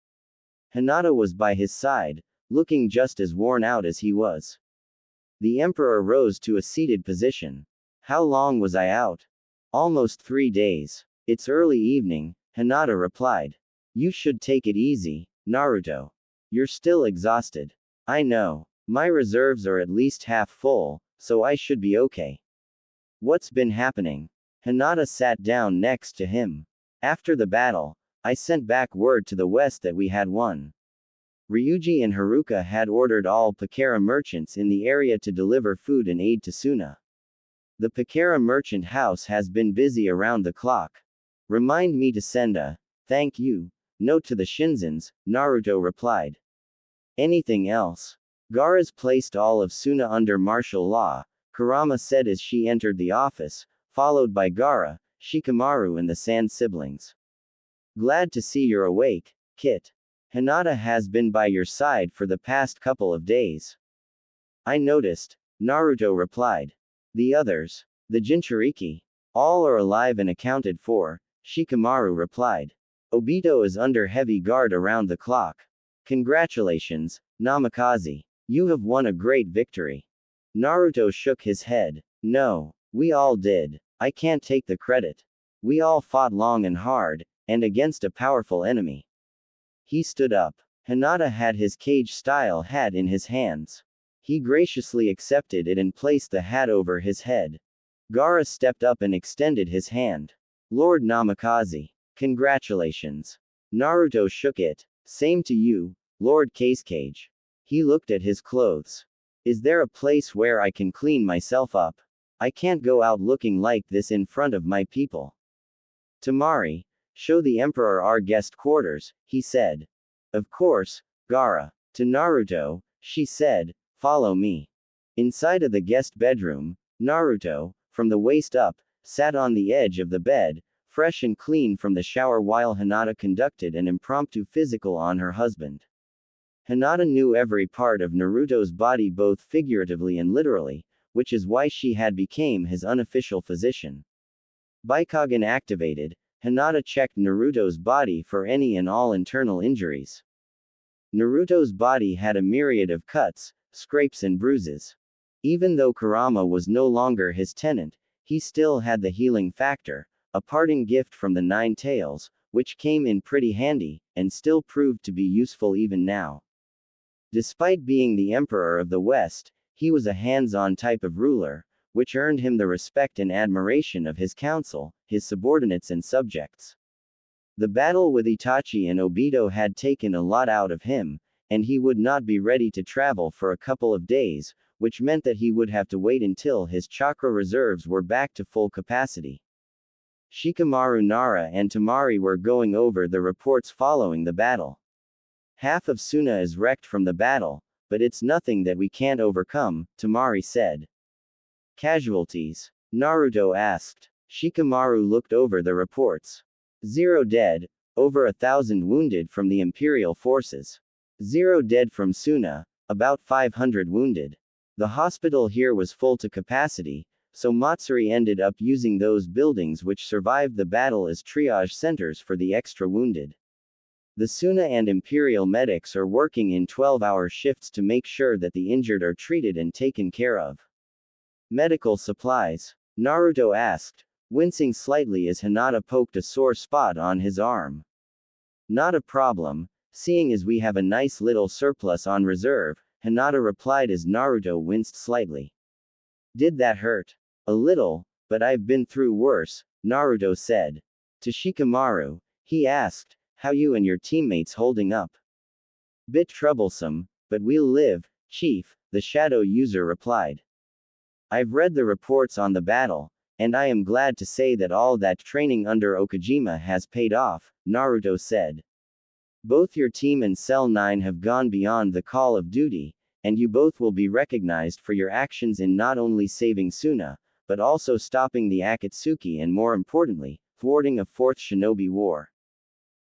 Hinata was by his side, looking just as worn out as he was. The Emperor rose to a seated position. How long was I out? Almost 3 days. It's early evening, Hinata replied. You should take it easy, Naruto. You're still exhausted. I know. My reserves are at least half full, so I should be okay. What's been happening? Hinata sat down next to him. After the battle, I sent back word to the west that we had won. Ryuji and Haruka had ordered all Pakara merchants in the area to deliver food and aid to Suna. The Pakara merchant house has been busy around the clock. Remind me to send a thank you note to the Shinzens, Naruto replied. Anything else? Gaara's placed all of Suna under martial law, Kurama said as she entered the office, followed by Gaara, Shikamaru and the Sand siblings. Glad to see you're awake, Kit. Hinata has been by your side for the past couple of days. I noticed, Naruto replied. The others, the Jinchuriki, all are alive and accounted for, Shikamaru replied. Obito is under heavy guard around the clock. Congratulations, Namikaze. You have won a great victory. Naruto shook his head. No, we all did. I can't take the credit. We all fought long and hard, and against a powerful enemy. He stood up. Hinata had his cage-style hat in his hands. He graciously accepted it and placed the hat over his head. Gaara stepped up and extended his hand. Lord Namikaze. Congratulations. Naruto shook it. Same to you, Lord Casecage. He looked at his clothes. Is there a place where I can clean myself up? I can't go out looking like this in front of my people. Tamari, show the Emperor our guest quarters, he said. Of course, Gaara. To Naruto, she said, follow me. Inside of the guest bedroom, Naruto, from the waist up, sat on the edge of the bed, fresh and clean from the shower while Hinata conducted an impromptu physical on her husband. Hinata knew every part of Naruto's body both figuratively and literally, which is why she had become his unofficial physician. Byakugan activated, Hinata checked Naruto's body for any and all internal injuries. Naruto's body had a myriad of cuts, scrapes and bruises. Even though Kurama was no longer his tenant, he still had the healing factor, a parting gift from the Nine Tails, which came in pretty handy, and still proved to be useful even now. Despite being the Emperor of the West, he was a hands-on type of ruler, which earned him the respect and admiration of his council, his subordinates and subjects. The battle with Itachi and Obito had taken a lot out of him, and he would not be ready to travel for a couple of days, which meant that he would have to wait until his chakra reserves were back to full capacity. Shikamaru, Nara and Tamari were going over the reports following the battle. Half of Suna is wrecked from the battle, but it's nothing that we can't overcome, Tamari said. Casualties? Naruto asked. Shikamaru looked over the reports. 0 dead, over 1,000 wounded from the Imperial forces. 0 dead from Suna, about 500 wounded. The hospital here was full to capacity, so Matsuri ended up using those buildings which survived the battle as triage centers for the extra wounded. The Suna and Imperial medics are working in 12-hour shifts to make sure that the injured are treated and taken care of. Medical supplies? Naruto asked, wincing slightly as Hinata poked a sore spot on his arm. Not a problem, seeing as we have a nice little surplus on reserve, Hinata replied as Naruto winced slightly. Did that hurt? A little, but I've been through worse, Naruto said. To Shikamaru, he asked, how you and your teammates holding up? Bit troublesome, but we'll live, Chief, the shadow user replied. I've read the reports on the battle, and I am glad to say that all that training under Okajima has paid off, Naruto said. Both your team and Cell 9 have gone beyond the call of duty, and you both will be recognized for your actions in not only saving Suna, but also stopping the Akatsuki and more importantly, thwarting a fourth shinobi war.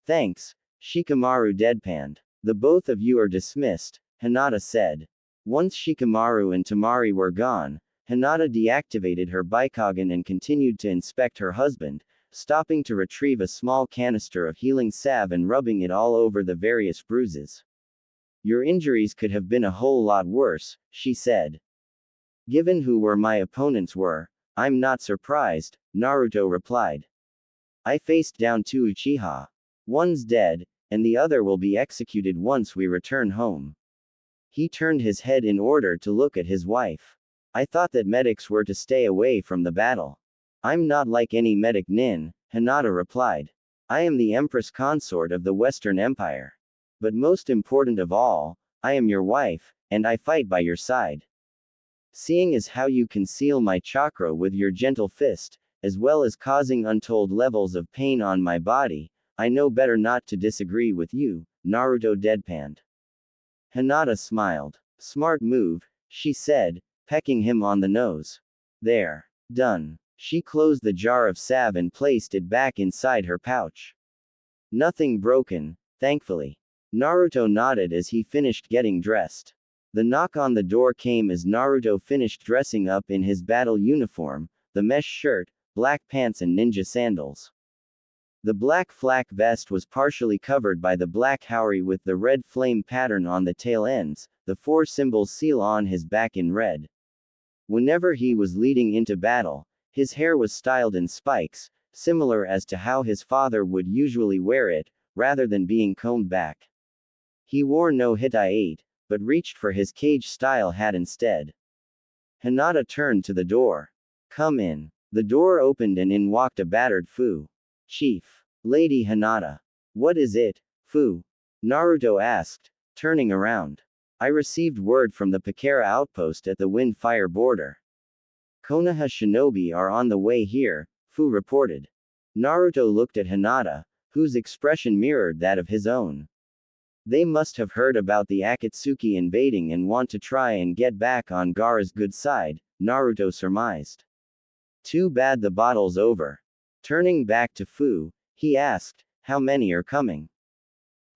Thanks, Shikamaru deadpanned. The both of you are dismissed, Hinata said. Once Shikamaru and Tamari were gone, Hinata deactivated her Byakugan and continued to inspect her husband, stopping to retrieve a small canister of healing salve and rubbing it all over the various bruises. Your injuries could have been a whole lot worse, she said. Given who my opponents were, I'm not surprised, Naruto replied. I faced down 2 Uchiha. One's dead, and the other will be executed once we return home. He turned his head in order to look at his wife. I thought that medics were to stay away from the battle. I'm not like any medic nin, Hinata replied. I am the Empress Consort of the Western Empire. But most important of all, I am your wife, and I fight by your side. Seeing as how you conceal my chakra with your gentle fist, as well as causing untold levels of pain on my body, I know better not to disagree with you, Naruto deadpanned. Hinata smiled. Smart move, she said, pecking him on the nose. There. Done. She closed the jar of salve and placed it back inside her pouch. Nothing broken, thankfully. Naruto nodded as he finished getting dressed. The knock on the door came as Naruto finished dressing up in his battle uniform, the mesh shirt, black pants and ninja sandals. The black flak vest was partially covered by the black haori with the red flame pattern on the tail ends, the 4 symbols seal on his back in red. Whenever he was leading into battle, his hair was styled in spikes, similar as to how his father would usually wear it, rather than being combed back. He wore no hitai, but reached for his cage-style hat instead. Hinata turned to the door. "Come in." The door opened and in walked a battered Fu. "Chief. Lady Hinata." "What is it, Fu?" Naruto asked, turning around. "I received word from the Pakera outpost at the Wind Fire border. Konoha shinobi are on the way here," Fu reported. Naruto looked at Hinata, whose expression mirrored that of his own. "They must have heard about the Akatsuki invading and want to try and get back on Gaara's good side," Naruto surmised. "Too bad the battle's over." Turning back to Fu, he asked, "How many are coming?"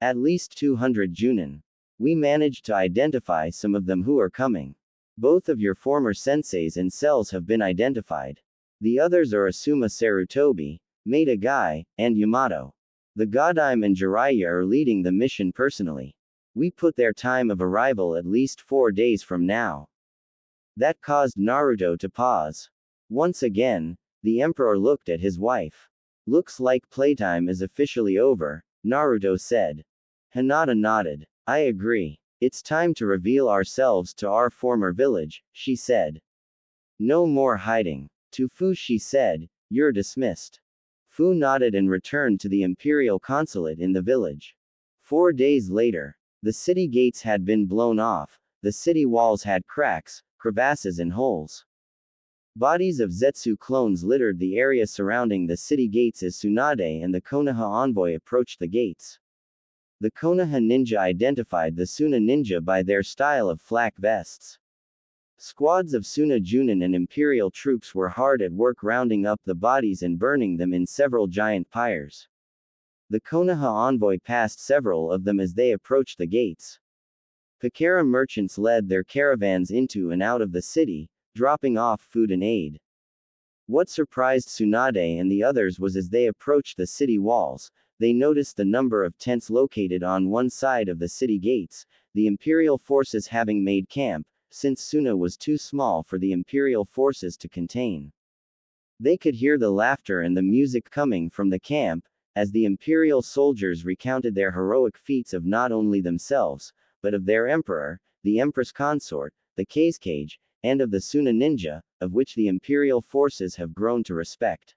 "At least 200 Junin. We managed to identify some of them who are coming. Both of your former senseis and cells have been identified. The others are Asuma Sarutobi, Maeda Guy, and Yamato. The Godime and Jiraiya are leading the mission personally. We put their time of arrival at least 4 days from now." That caused Naruto to pause. Once again, the Emperor looked at his wife. "Looks like playtime is officially over," Naruto said. Hinata nodded. "I agree. It's time to reveal ourselves to our former village," she said. "No more hiding." To Fu she said, "You're dismissed." Fu nodded and returned to the imperial consulate in the village. 4 days later, the city gates had been blown off, the city walls had cracks, crevasses and holes. Bodies of Zetsu clones littered the area surrounding the city gates as Tsunade and the Konoha envoy approached the gates. The Konoha ninja identified the Suna ninja by their style of flak vests. Squads of Suna Junin and Imperial troops were hard at work rounding up the bodies and burning them in several giant pyres. The Konoha envoy passed several of them as they approached the gates. Pakera merchants led their caravans into and out of the city, dropping off food and aid. What surprised Tsunade and the others was as they approached the city walls, they noticed the number of tents located on one side of the city gates, the Imperial forces having made camp, since Suna was too small for the Imperial forces to contain. They could hear the laughter and the music coming from the camp, as the Imperial soldiers recounted their heroic feats of not only themselves, but of their emperor, the Empress consort, the Kazekage, and of the Suna ninja, of which the Imperial forces have grown to respect.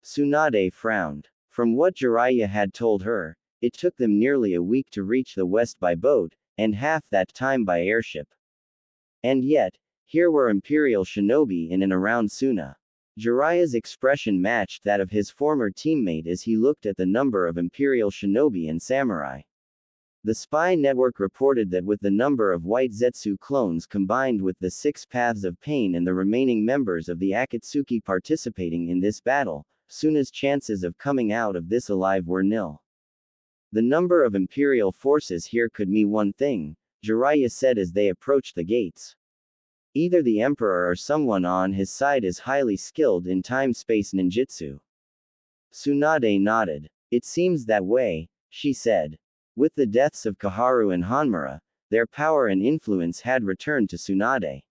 Tsunade frowned. From what Jiraiya had told her, it took them nearly a week to reach the west by boat, and half that time by airship. And yet, here were Imperial shinobi in and around Suna. Jiraiya's expression matched that of his former teammate as he looked at the number of Imperial shinobi and samurai. The spy network reported that with the number of white Zetsu clones combined with the 6 paths of pain and the remaining members of the Akatsuki participating in this battle, Suna's chances of coming out of this alive were nil. "The number of Imperial forces here could mean one thing," Jiraiya said as they approached the gates. "Either the Emperor or someone on his side is highly skilled in time-space ninjutsu." Tsunade nodded. "It seems that way," she said. With the deaths of Kaharu and Hanmura, their power and influence had returned to Tsunade.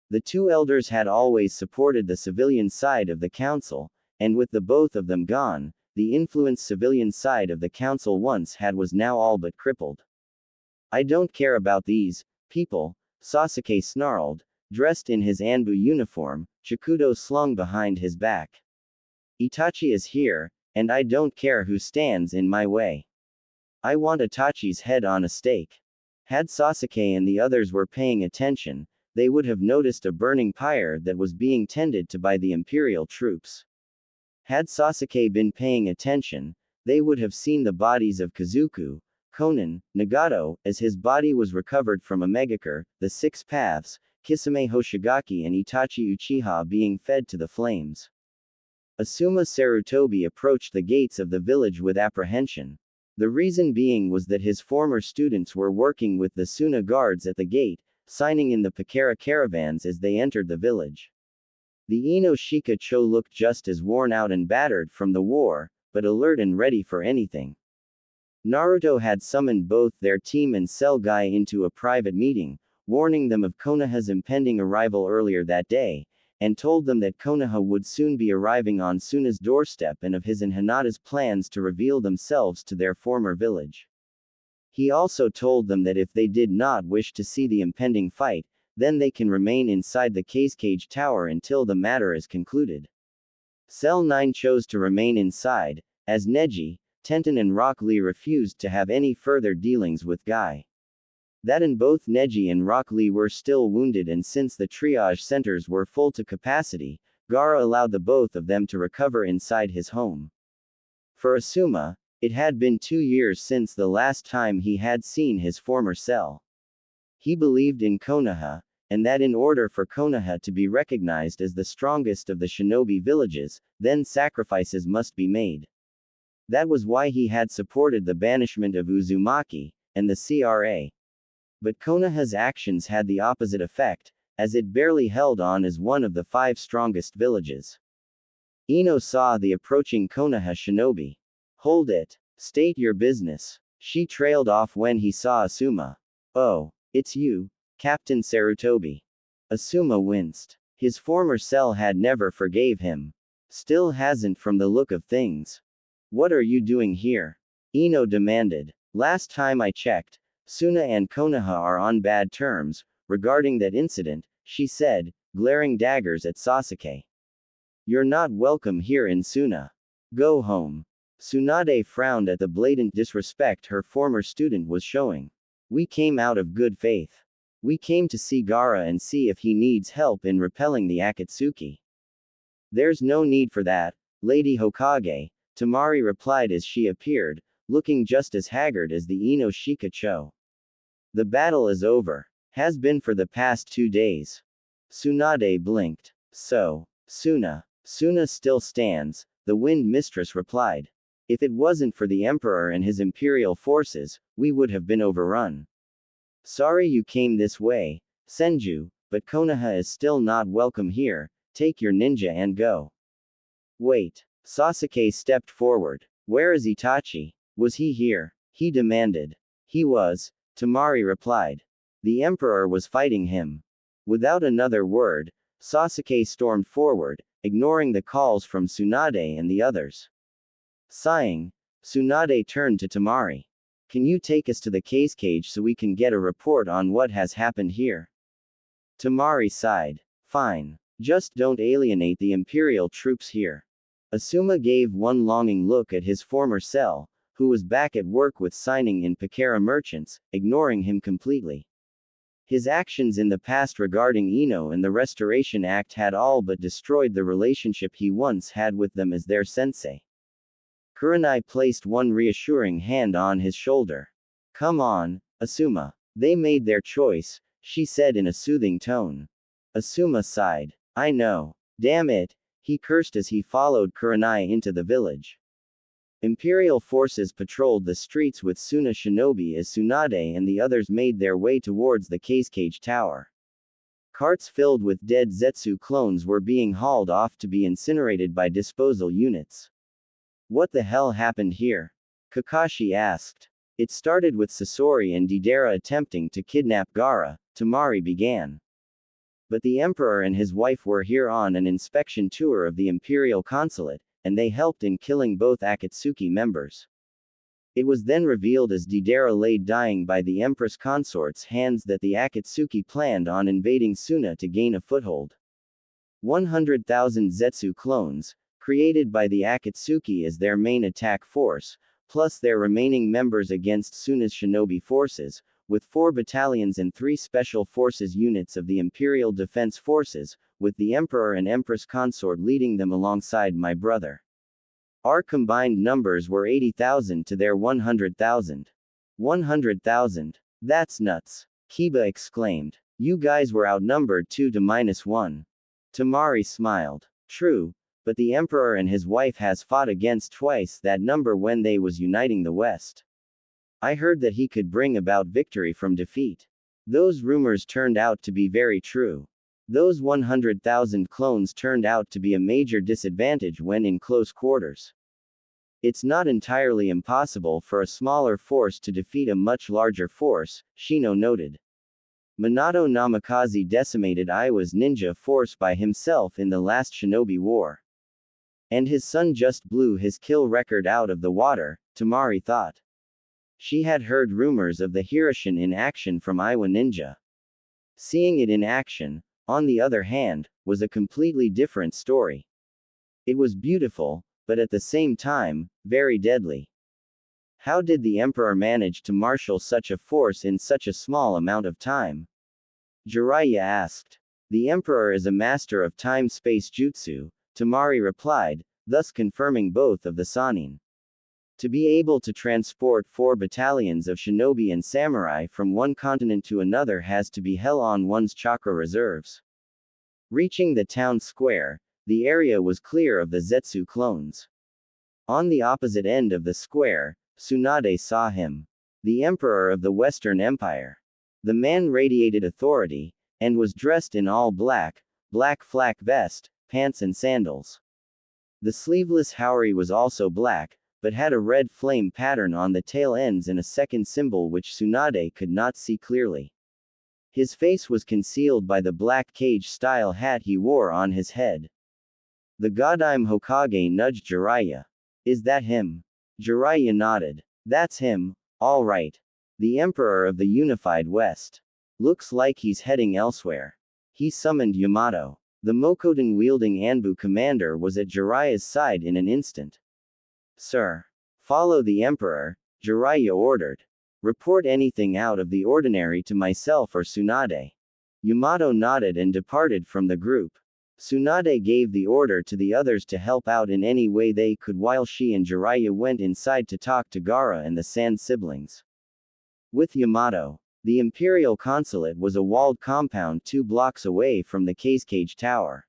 The two elders had always supported the civilian side of the council, and with the both of them gone, the influence civilian side of the council once had was now all but crippled. "I don't care about these people," Sasuke snarled, dressed in his Anbu uniform, Chikudo slung behind his back. "Itachi is here, and I don't care who stands in my way. I want Itachi's head on a stake." Had Sasuke and the others were paying attention, they would have noticed a burning pyre that was being tended to by the Imperial troops. Had Sasuke been paying attention, they would have seen the bodies of Kazuku, Konan, Nagato, as his body was recovered from a Megakure, the 6 paths, Kisame Hoshigaki and Itachi Uchiha being fed to the flames. Asuma Sarutobi approached the gates of the village with apprehension. The reason being was that his former students were working with the Suna guards at the gate, signing in the Pakera caravans as they entered the village. The Ino Shika Cho looked just as worn out and battered from the war, but alert and ready for anything. Naruto had summoned both their team and Cell Guy into a private meeting, warning them of Konoha's impending arrival earlier that day, and told them that Konoha would soon be arriving on Suna's doorstep and of his and Hinata's plans to reveal themselves to their former village. He also told them that if they did not wish to see the impending fight, then they can remain inside the cage tower until the matter is concluded. Cell 9 chose to remain inside, as Neji, Tenten and Rock Lee refused to have any further dealings with Guy. That and both Neji and Rock Lee were still wounded, and since the triage centers were full to capacity, Gaara allowed the both of them to recover inside his home. For Asuma, it had been 2 years since the last time he had seen his former cell. He believed in Konoha, and that in order for Konoha to be recognized as the strongest of the shinobi villages, then sacrifices must be made. That was why he had supported the banishment of Uzumaki, and the CRA. But Konoha's actions had the opposite effect, as it barely held on as one of the 5 strongest villages. Ino saw the approaching Konoha shinobi. "Hold it. State your business." She trailed off when he saw Asuma. "Oh, it's you, Captain Sarutobi." Asuma winced. His former cell had never forgave him. Still hasn't from the look of things. "What are you doing here?" Ino demanded. "Last time I checked, Suna and Konoha are on bad terms, regarding that incident," she said, glaring daggers at Sasuke. "You're not welcome here in Suna. Go home." Tsunade frowned at the blatant disrespect her former student was showing. "We came out of good faith. We came to see Gaara and see if he needs help in repelling the Akatsuki." "There's no need for that, Lady Hokage," Tamari replied as she appeared, looking just as haggard as the Ino Shika Cho. "The battle is over. Has been for the past 2 days. Tsunade blinked. "So, Suna still stands," the Wind Mistress replied. "If it wasn't for the Emperor and his imperial forces, we would have been overrun. Sorry you came this way, Senju, but Konoha is still not welcome here. Take your ninja and go." "Wait." Sasuke stepped forward. "Where is Itachi? Was he here?" he demanded. "He was," Tamari replied. "The Emperor was fighting him." Without another word, Sasuke stormed forward, ignoring the calls from Tsunade and the others. Sighing, Tsunade turned to Tamari. "Can you take us to the cage so we can get a report on what has happened here?" Tamari sighed. "Fine. Just don't alienate the Imperial troops here." Asuma gave one longing look at his former cell, who was back at work with signing in Pakara merchants, ignoring him completely. His actions in the past regarding Ino and the Restoration Act had all but destroyed the relationship he once had with them as their sensei. Kurenai placed one reassuring hand on his shoulder. "Come on, Asuma. They made their choice," she said in a soothing tone. Asuma sighed. "I know. Damn it," he cursed as he followed Kurenai into the village. Imperial forces patrolled the streets with Suna shinobi as Tsunade and the others made their way towards the cage tower. Carts filled with dead Zetsu clones were being hauled off to be incinerated by disposal units. "What the hell happened here?" Kakashi asked. "It started with Sasori and Deidara attempting to kidnap Gaara," Tamari began. "But the Emperor and his wife were here on an inspection tour of the Imperial Consulate, and they helped in killing both Akatsuki members. It was then revealed as Deidara lay dying by the Empress Consort's hands that the Akatsuki planned on invading Suna to gain a foothold. 100,000 Zetsu clones, created by the Akatsuki as their main attack force, plus their remaining members against Suna's shinobi forces, with 4 battalions and 3 special forces units of the Imperial Defense Forces, with the Emperor and Empress Consort leading them alongside my brother. Our combined numbers were 80,000 to their 100,000. 100,000? That's nuts. Kiba exclaimed. You guys were outnumbered 2 to -1. Tamari smiled. True, but the Emperor and his wife has fought against twice that number when they was uniting the West. I heard that he could bring about victory from defeat. Those rumors turned out to be very true. Those 100,000 clones turned out to be a major disadvantage when in close quarters. It's not entirely impossible for a smaller force to defeat a much larger force, Shino noted. Minato Namikaze decimated Iwa's ninja force by himself in the last Shinobi War. And his son just blew his kill record out of the water, Tamari thought. She had heard rumors of the Hiroshin in action from Iwa ninja. Seeing it in action, on the other hand, was a completely different story. It was beautiful, but at the same time, very deadly. How did the Emperor manage to marshal such a force in such a small amount of time? Jiraiya asked. The Emperor is a master of time-space jutsu, Tamari replied, thus confirming both of the Sannin. To be able to transport 4 battalions of shinobi and samurai from one continent to another has to be hell on one's chakra reserves. Reaching the town square, the area was clear of the Zetsu clones. On the opposite end of the square, Tsunade saw him. The Emperor of the Western Empire. The man radiated authority, and was dressed in all black, black flak vest, pants and sandals. The sleeveless haori was also black, but had a red flame pattern on the tail ends and a second symbol which Tsunade could not see clearly. His face was concealed by the black cage-style hat he wore on his head. The Godime Hokage nudged Jiraiya. Is that him? Jiraiya nodded. That's him, all right. The Emperor of the Unified West. Looks like he's heading elsewhere. He summoned Yamato. The Mokoden-wielding Anbu commander was at Jiraiya's side in an instant. Sir. Follow the Emperor, Jiraiya ordered. Report anything out of the ordinary to myself or Tsunade. Yamato nodded and departed from the group. Tsunade gave the order to the others to help out in any way they could while she and Jiraiya went inside to talk to Gaara and the Sand siblings. With Yamato, the Imperial Consulate was a walled compound 2 blocks away from the Cage Tower.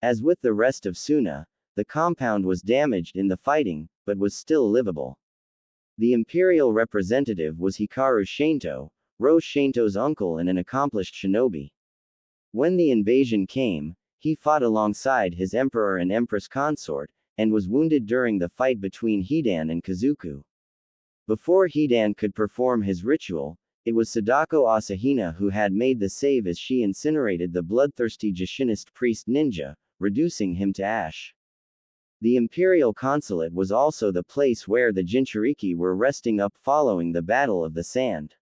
As with the rest of Suna, the compound was damaged in the fighting, but was still livable. The Imperial representative was Hikaru Shinto, Rose Shinto's uncle and an accomplished shinobi. When the invasion came, he fought alongside his emperor and empress consort, and was wounded during the fight between Hidan and Kazuku. Before Hidan could perform his ritual, it was Sadako Asahina who had made the save as she incinerated the bloodthirsty Jashinist priest ninja, reducing him to ash. The Imperial Consulate was also the place where the Jinchuriki were resting up following the Battle of the Sand.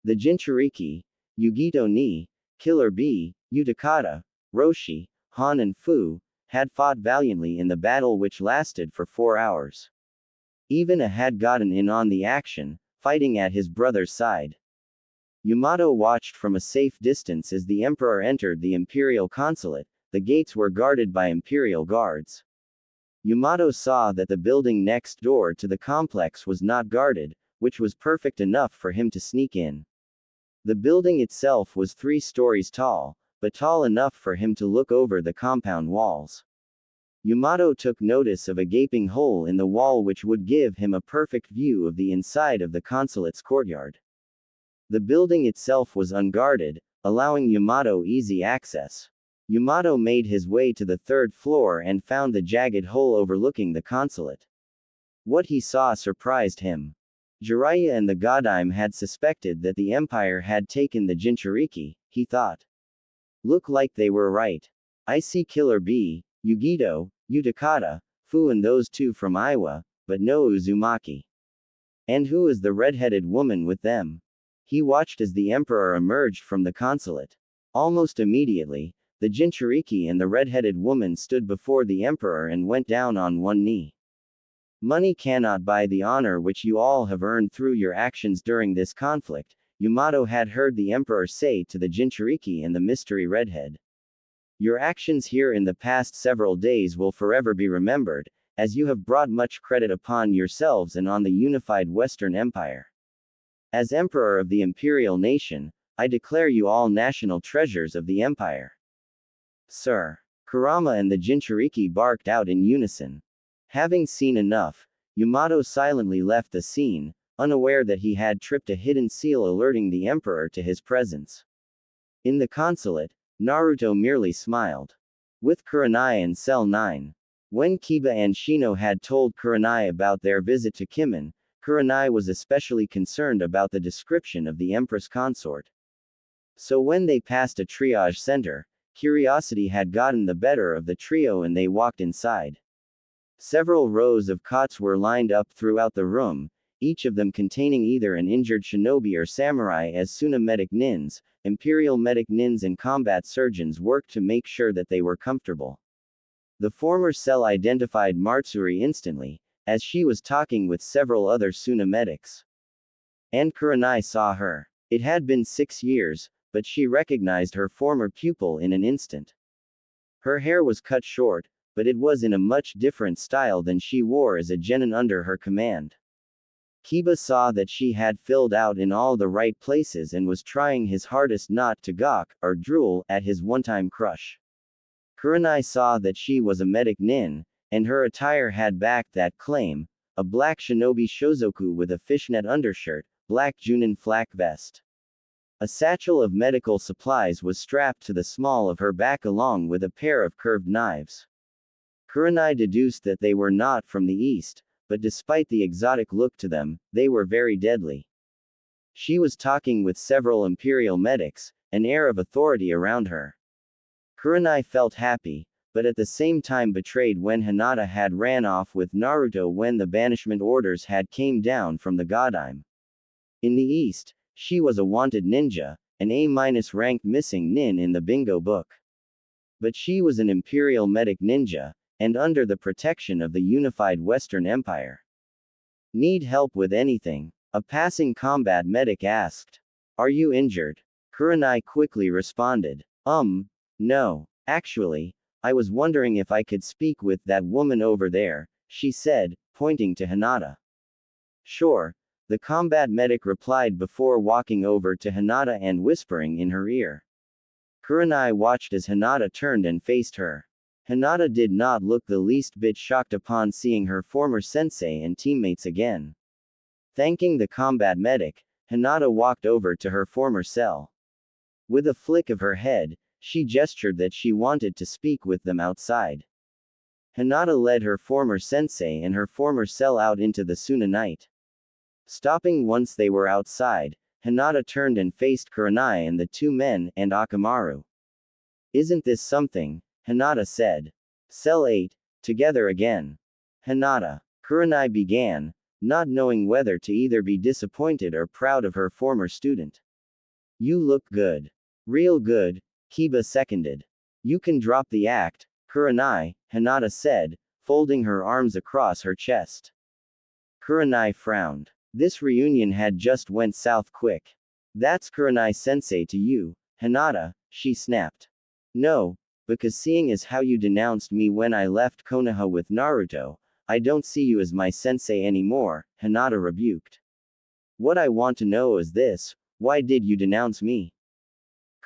The Jinchuriki, Yugito ni, Killer Bee, Utakata, Roshi, Han and Fu, had fought valiantly in the battle which lasted for 4 hours. Even had gotten in on the action, fighting at his brother's side. Yamato watched from a safe distance as the Emperor entered the Imperial Consulate. The gates were guarded by Imperial guards. Yamato saw that the building next door to the complex was not guarded, which was perfect enough for him to sneak in. The building itself was 3 stories tall, but tall enough for him to look over the compound walls. Yamato took notice of a gaping hole in the wall which would give him a perfect view of the inside of the consulate's courtyard. The building itself was unguarded, allowing Yamato easy access. Yamato made his way to the 3rd floor and found the jagged hole overlooking the consulate. What he saw surprised him. Jiraiya and the Godime had suspected that the Empire had taken the Jinchuriki, he thought. Look like they were right. I see Killer Bee, Yugito, Utakata, Fu and those 2 from Iwa, but no Uzumaki. And who is the red-headed woman with them? He watched as the Emperor emerged from the consulate. Almost immediately, the Jinchuriki and the red-headed woman stood before the Emperor and went down on one knee. Money cannot buy the honor which you all have earned through your actions during this conflict, Yamato had heard the Emperor say to the Jinchuriki and the mystery redhead. Your actions here in the past several days will forever be remembered, as you have brought much credit upon yourselves and on the unified Western Empire. As Emperor of the Imperial Nation, I declare you all national treasures of the Empire. Sir. Kurama and the Jinchuriki barked out in unison. Having seen enough, Yamato silently left the scene, unaware that he had tripped a hidden seal alerting the Emperor to his presence. In the consulate, Naruto merely smiled. With Kurenai and Cell 9. When Kiba and Shino had told Kurenai about their visit to Kimen, Kurenai was especially concerned about the description of the Empress consort. So when they passed a triage center, curiosity had gotten the better of the trio and they walked inside. Several rows of cots were lined up throughout the room, each of them containing either an injured shinobi or samurai. As Suna medic nins, imperial medic nins and combat surgeons worked to make sure that they were comfortable. The former cell identified Matsuri instantly, as she was talking with several other Suna medics. And Kurenai saw her. It had been 6 years, but she recognized her former pupil in an instant. Her hair was cut short, but it was in a much different style than she wore as a genin under her command. Kiba saw that she had filled out in all the right places and was trying his hardest not to gawk, or drool, at his one-time crush. Kurenai saw that she was a medic nin, and her attire had backed that claim, a black shinobi shozoku with a fishnet undershirt, black junin flak vest. A satchel of medical supplies was strapped to the small of her back along with a pair of curved knives. Kurenai deduced that they were not from the east, but despite the exotic look to them, they were very deadly. She was talking with several imperial medics, an air of authority around her. Kurenai felt happy, but at the same time betrayed when Hinata had ran off with Naruto when the banishment orders had came down from the Godime. In the east, she was a wanted ninja, an A-ranked missing nin in the bingo book. But she was an imperial medic ninja, and under the protection of the unified Western Empire. Need help with anything? A passing combat medic asked. Are you injured? Kurenai quickly responded. No. Actually, I was wondering if I could speak with that woman over there, she said, pointing to Hinata. Sure, the combat medic replied before walking over to Hinata and whispering in her ear. Kurenai watched as Hinata turned and faced her. Hinata did not look the least bit shocked upon seeing her former sensei and teammates again. Thanking the combat medic, Hinata walked over to her former cell. With a flick of her head, she gestured that she wanted to speak with them outside. Hinata led her former sensei and her former cell out into the Suna night. Stopping once they were outside, Hinata turned and faced Kurenai and the two men, and Akamaru. Isn't this something? Hinata said. Cell 8, together again. Hinata. Kurenai began, not knowing whether to either be disappointed or proud of her former student. You look good. Real good, Kiba seconded. You can drop the act, Kurenai, Hinata said, folding her arms across her chest. Kurenai frowned. This reunion had just went south quick. That's Kurenai-sensei to you, Hinata, she snapped. No, because seeing as how you denounced me when I left Konoha with Naruto, I don't see you as my sensei anymore, Hinata rebuked. What I want to know is this, why did you denounce me?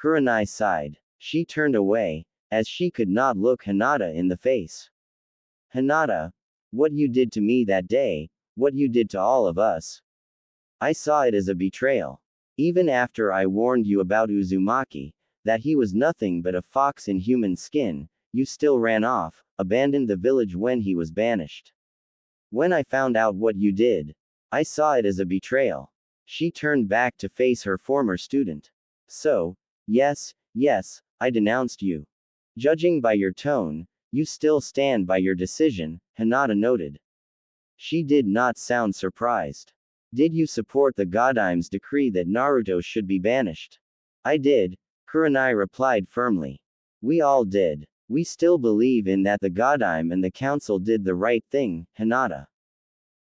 Kurenai sighed. She turned away, as she could not look Hinata in the face. Hinata, what you did to me that day, what you did to all of us. I saw it as a betrayal. Even after I warned you about Uzumaki, that he was nothing but a fox in human skin, you still ran off, abandoned the village when he was banished. When I found out what you did, I saw it as a betrayal. She turned back to face her former student. So, yes, I denounced you. Judging by your tone, you still stand by your decision, Hinata noted. She did not sound surprised. Did you support the Godime's decree that Naruto should be banished? I did, Kurenai replied firmly. We all did. We still believe in that the Godime and the council did the right thing, Hinata.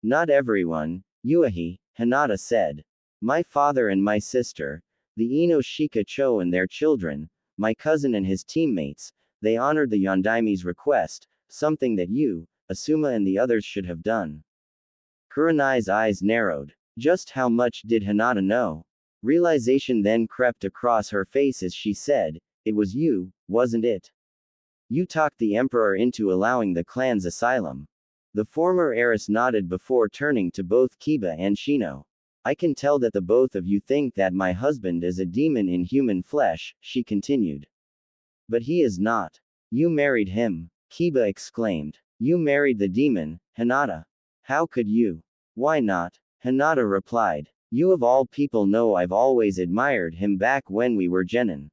Not everyone, Yuahi, Hinata said. My father and my sister, the Ino Shika Cho and their children, my cousin and his teammates, they honored the Yondaime's request, something that you, Asuma and the others should have done. Kurenai's eyes narrowed. Just how much did Hinata know? Realization then crept across her face as she said, it was you, wasn't it? You talked the emperor into allowing the clan's asylum. The former heiress nodded before turning to both Kiba and Shino. I can tell that the both of you think that my husband is a demon in human flesh, she continued. But he is not. You married him, Kiba exclaimed. You married the demon, Hinata. How could you? Why not? Hinata replied. You of all people know I've always admired him back when we were genin.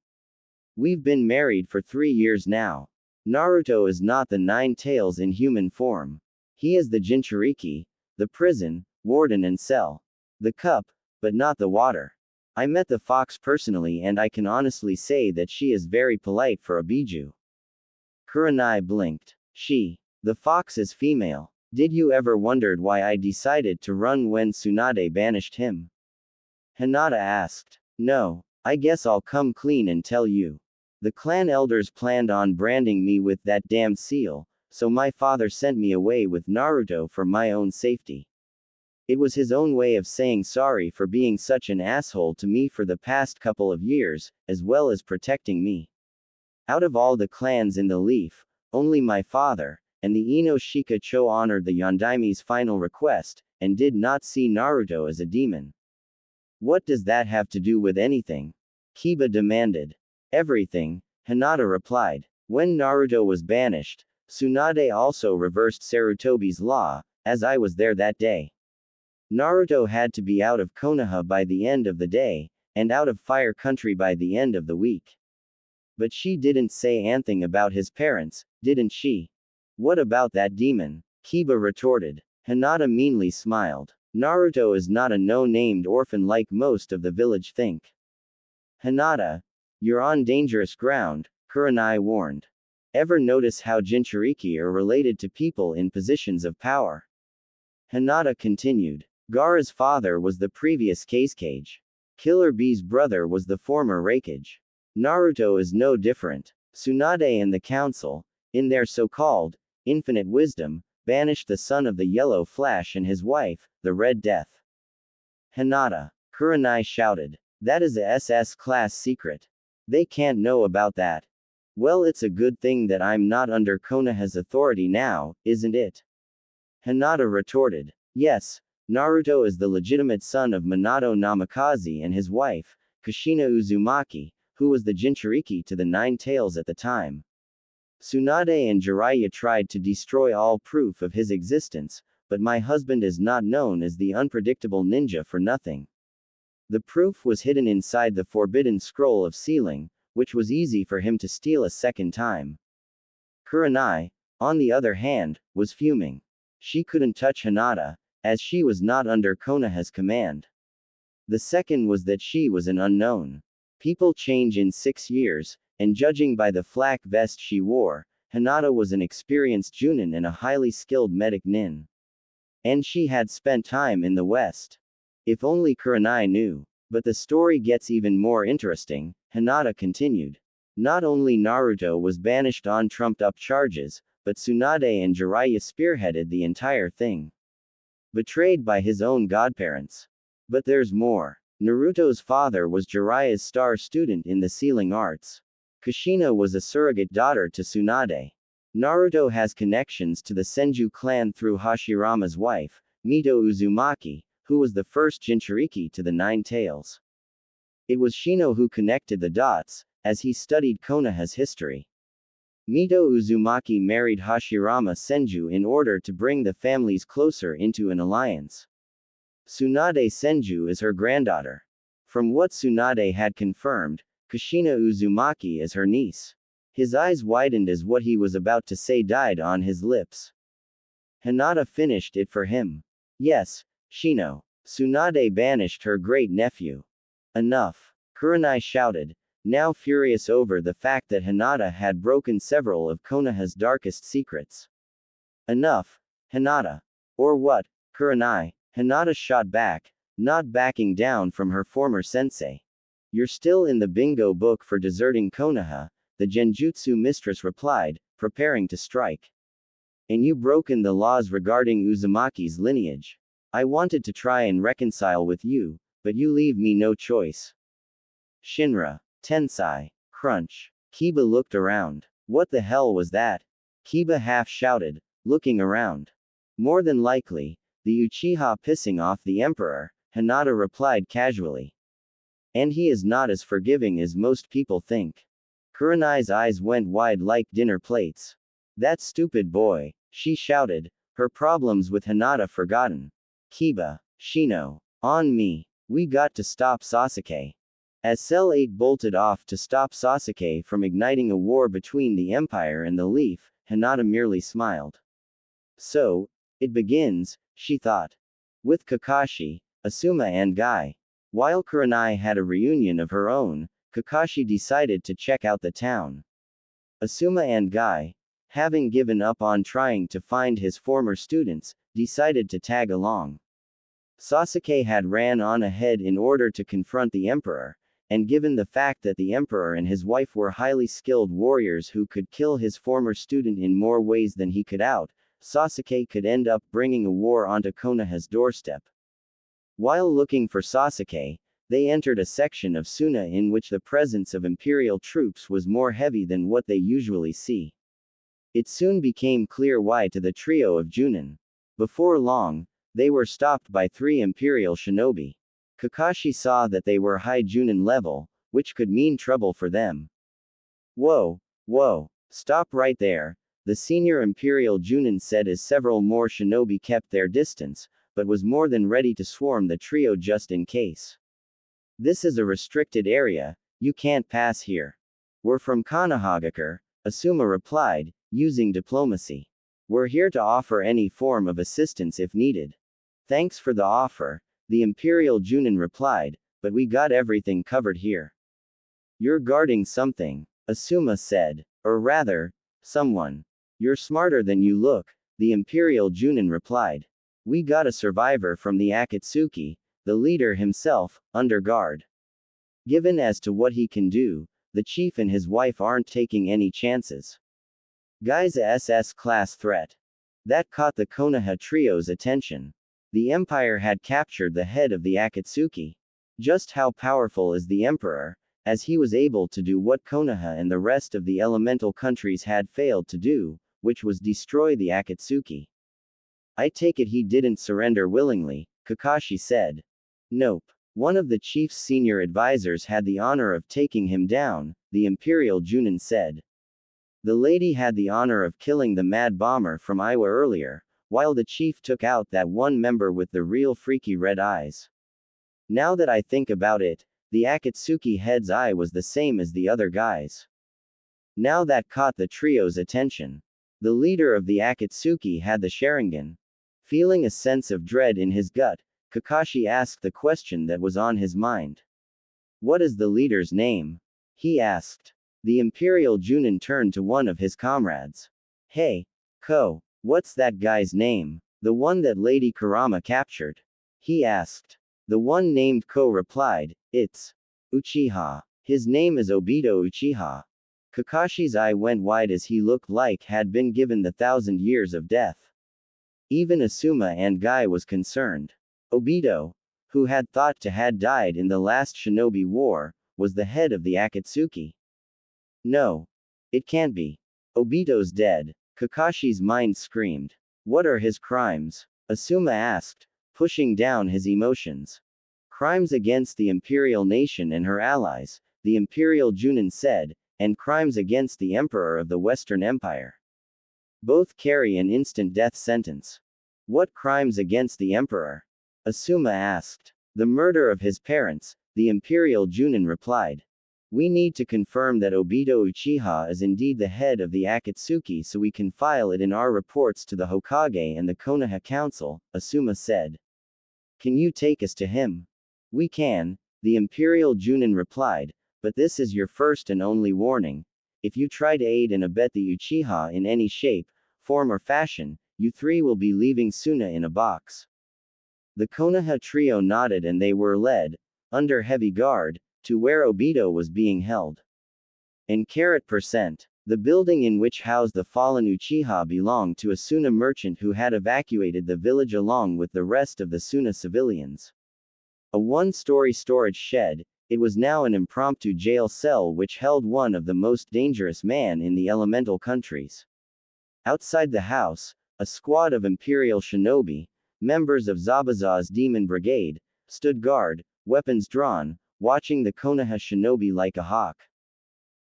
We've been married for 3 years now. Naruto is not the Nine Tails in human form. He is the Jinchuriki, the prison, warden and cell. The cup, but not the water. I met the fox personally and I can honestly say that she is very polite for a biju. Kurenai blinked. She. The fox is female. Did you ever wondered why I decided to run when Tsunade banished him? Hinata asked. No, I guess I'll come clean and tell you. The clan elders planned on branding me with that damned seal, so my father sent me away with Naruto for my own safety. It was his own way of saying sorry for being such an asshole to me for the past couple of years, as well as protecting me. Out of all the clans in the Leaf, only my father, and the Ino Shikacho honored the Yondaime's final request, and did not see Naruto as a demon. What does that have to do with anything? Kiba demanded. Everything, Hinata replied. When Naruto was banished, Tsunade also reversed Sarutobi's law, as I was there that day. Naruto had to be out of Konoha by the end of the day, and out of Fire Country by the end of the week. But she didn't say anything about his parents, didn't she? What about that demon? Kiba retorted. Hinata meanly smiled. Naruto is not a no-named orphan like most of the village think. Hinata, you're on dangerous ground, Kurenai warned. Ever notice how Jinchuriki are related to people in positions of power? Hinata continued. Gaara's father was the previous Kazekage. Killer Bee's brother was the former Raikage. Naruto is no different. Tsunade and the council, in their so-called infinite wisdom, banished the son of the Yellow Flash and his wife, the Red Death. Hinata. Kurenai shouted. That is a SS class secret. They can't know about that. Well, it's a good thing that I'm not under Konoha's authority now, isn't it? Hinata retorted. Yes, Naruto is the legitimate son of Minato Namikaze and his wife, Kushina Uzumaki, who was the Jinchuriki to the Nine Tails at the time. Tsunade and Jiraiya tried to destroy all proof of his existence, but my husband is not known as the unpredictable ninja for nothing. The proof was hidden inside the forbidden scroll of sealing, which was easy for him to steal a second time. Kurenai, on the other hand, was fuming. She couldn't touch Hinata, as she was not under Konoha's command. The second was that she was an unknown. People change in 6 years, and judging by the flak vest she wore, Hinata was an experienced Junin and a highly skilled medic nin. And she had spent time in the West. If only Kurenai knew. But the story gets even more interesting, Hinata continued. Not only Naruto was banished on trumped-up charges, but Tsunade and Jiraiya spearheaded the entire thing. Betrayed by his own godparents. But there's more. Naruto's father was Jiraiya's star student in the sealing arts. Kushina was a surrogate daughter to Tsunade. Naruto has connections to the Senju clan through Hashirama's wife, Mito Uzumaki, who was the first Jinchuriki to the Nine Tails. It was Shino who connected the dots, as he studied Konoha's history. Mito Uzumaki married Hashirama Senju in order to bring the families closer into an alliance. Tsunade Senju is her granddaughter. From what Tsunade had confirmed, Kushina Uzumaki is her niece. His eyes widened as what he was about to say died on his lips. Hinata finished it for him. Yes, Shino. Tsunade banished her great-nephew. Enough. Kurenai shouted, now furious over the fact that Hinata had broken several of Konoha's darkest secrets. Enough, Hinata. Or what, Kurenai? Hinata shot back, not backing down from her former sensei. You're still in the bingo book for deserting Konoha, the Genjutsu mistress replied, preparing to strike. And you broken the laws regarding Uzumaki's lineage. I wanted to try and reconcile with you, but you leave me no choice. Shinra. Tensai. Crunch. Kiba looked around. What the hell was that? Kiba half shouted, looking around. More than likely, the Uchiha pissing off the Emperor, Hinata replied casually. And he is not as forgiving as most people think. Kurenai's eyes went wide like dinner plates. That stupid boy, she shouted, her problems with Hinata forgotten. Kiba, Shino. On me. We got to stop Sasuke. As Cell 8 bolted off to stop Sasuke from igniting a war between the Empire and the Leaf, Hinata merely smiled. So, it begins, she thought. With Kakashi, Asuma and Guy. While Kurenai had a reunion of her own, Kakashi decided to check out the town. Asuma and Guy, having given up on trying to find his former students, decided to tag along. Sasuke had ran on ahead in order to confront the Emperor, and given the fact that the Emperor and his wife were highly skilled warriors who could kill his former student in more ways than he could out, Sasuke could end up bringing a war onto Konoha's doorstep. While looking for Sasuke, they entered a section of Suna in which the presence of Imperial troops was more heavy than what they usually see. It soon became clear why to the trio of Junin. Before long, they were stopped by 3 Imperial shinobi. Kakashi saw that they were high Junin level, which could mean trouble for them. Whoa, whoa, stop right there, the senior Imperial Junin said as several more shinobi kept their distance, but was more than ready to swarm the trio just in case. This is a restricted area, you can't pass here. We're from Konoha, Asuma replied, using diplomacy. We're here to offer any form of assistance if needed. Thanks for the offer, the Imperial Junin replied, but we got everything covered here. You're guarding something, Asuma said. Or rather, someone. You're smarter than you look, the Imperial Junin replied. We got a survivor from the Akatsuki, the leader himself, under guard. Given as to what he can do, the chief and his wife aren't taking any chances. Guy's SS-class threat. That caught the Konoha trio's attention. The Empire had captured the head of the Akatsuki. Just how powerful is the Emperor, as he was able to do what Konoha and the rest of the elemental countries had failed to do, which was destroy the Akatsuki. I take it he didn't surrender willingly, Kakashi said. Nope. One of the chief's senior advisors had the honor of taking him down, the Imperial Junin said. The lady had the honor of killing the mad bomber from Iowa earlier, while the chief took out that one member with the real freaky red eyes. Now that I think about it, the Akatsuki head's eye was the same as the other guy's. Now that caught the trio's attention. The leader of the Akatsuki had the Sharingan. Feeling a sense of dread in his gut, Kakashi asked the question that was on his mind. What is the leader's name? He asked. The Imperial Junin turned to one of his comrades. Hey, Ko, what's that guy's name? The one that Lady Kurama captured? He asked. The one named Ko replied, it's Uchiha. His name is Obito Uchiha. Kakashi's eye went wide as he looked like had been given the 1,000 years of death. Even Asuma and Guy was concerned. Obito, who had thought to had died in the last shinobi war, was the head of the Akatsuki. No. It can't be. Obito's dead. Kakashi's mind screamed. What are his crimes? Asuma asked, pushing down his emotions. Crimes against the imperial nation and her allies, the Imperial Junin said, and crimes against the Emperor of the Western Empire. Both carry an instant death sentence. What crimes against the Emperor? Asuma asked. The murder of his parents, the Imperial Junin replied. We need to confirm that Obito Uchiha is indeed the head of the Akatsuki so we can file it in our reports to the Hokage and the Konoha Council, Asuma said. Can you take us to him? We can, the Imperial Junin replied, but this is your first and only warning. If you try to aid and abet the Uchiha in any shape, form or fashion, you 3 will be leaving Suna in a box. The Konoha trio nodded and they were led, under heavy guard, to where Obito was being held. In %, the building in which housed the fallen Uchiha belonged to a Suna merchant who had evacuated the village along with the rest of the Suna civilians. A 1-story storage shed, it was now an impromptu jail cell which held one of the most dangerous men in the elemental countries. Outside the house, a squad of Imperial shinobi, members of Zabuza's Demon Brigade, stood guard, weapons drawn, watching the Konoha shinobi like a hawk.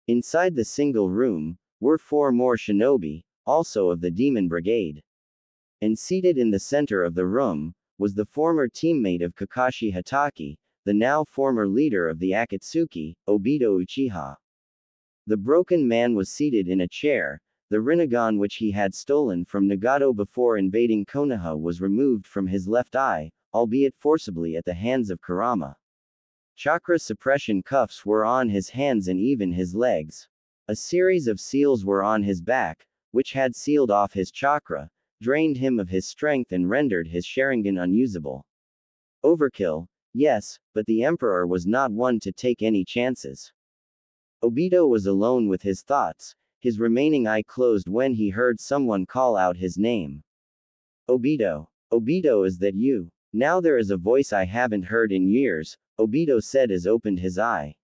Inside the single room, were 4 more shinobi, also of the Demon Brigade. And seated in the center of the room, was the former teammate of Kakashi Hatake, the now former leader of the Akatsuki, Obito Uchiha. The broken man was seated in a chair. The Rinnegan which he had stolen from Nagato before invading Konoha was removed from his left eye, albeit forcibly at the hands of Kurama. Chakra suppression cuffs were on his hands and even his legs. A series of seals were on his back, which had sealed off his chakra, drained him of his strength and rendered his Sharingan unusable. Overkill, yes, but the Emperor was not one to take any chances. Obito was alone with his thoughts, his remaining eye closed when he heard someone call out his name. Obito. Obito, is that you? Now there is a voice I haven't heard in years, Obito said as opened his eye.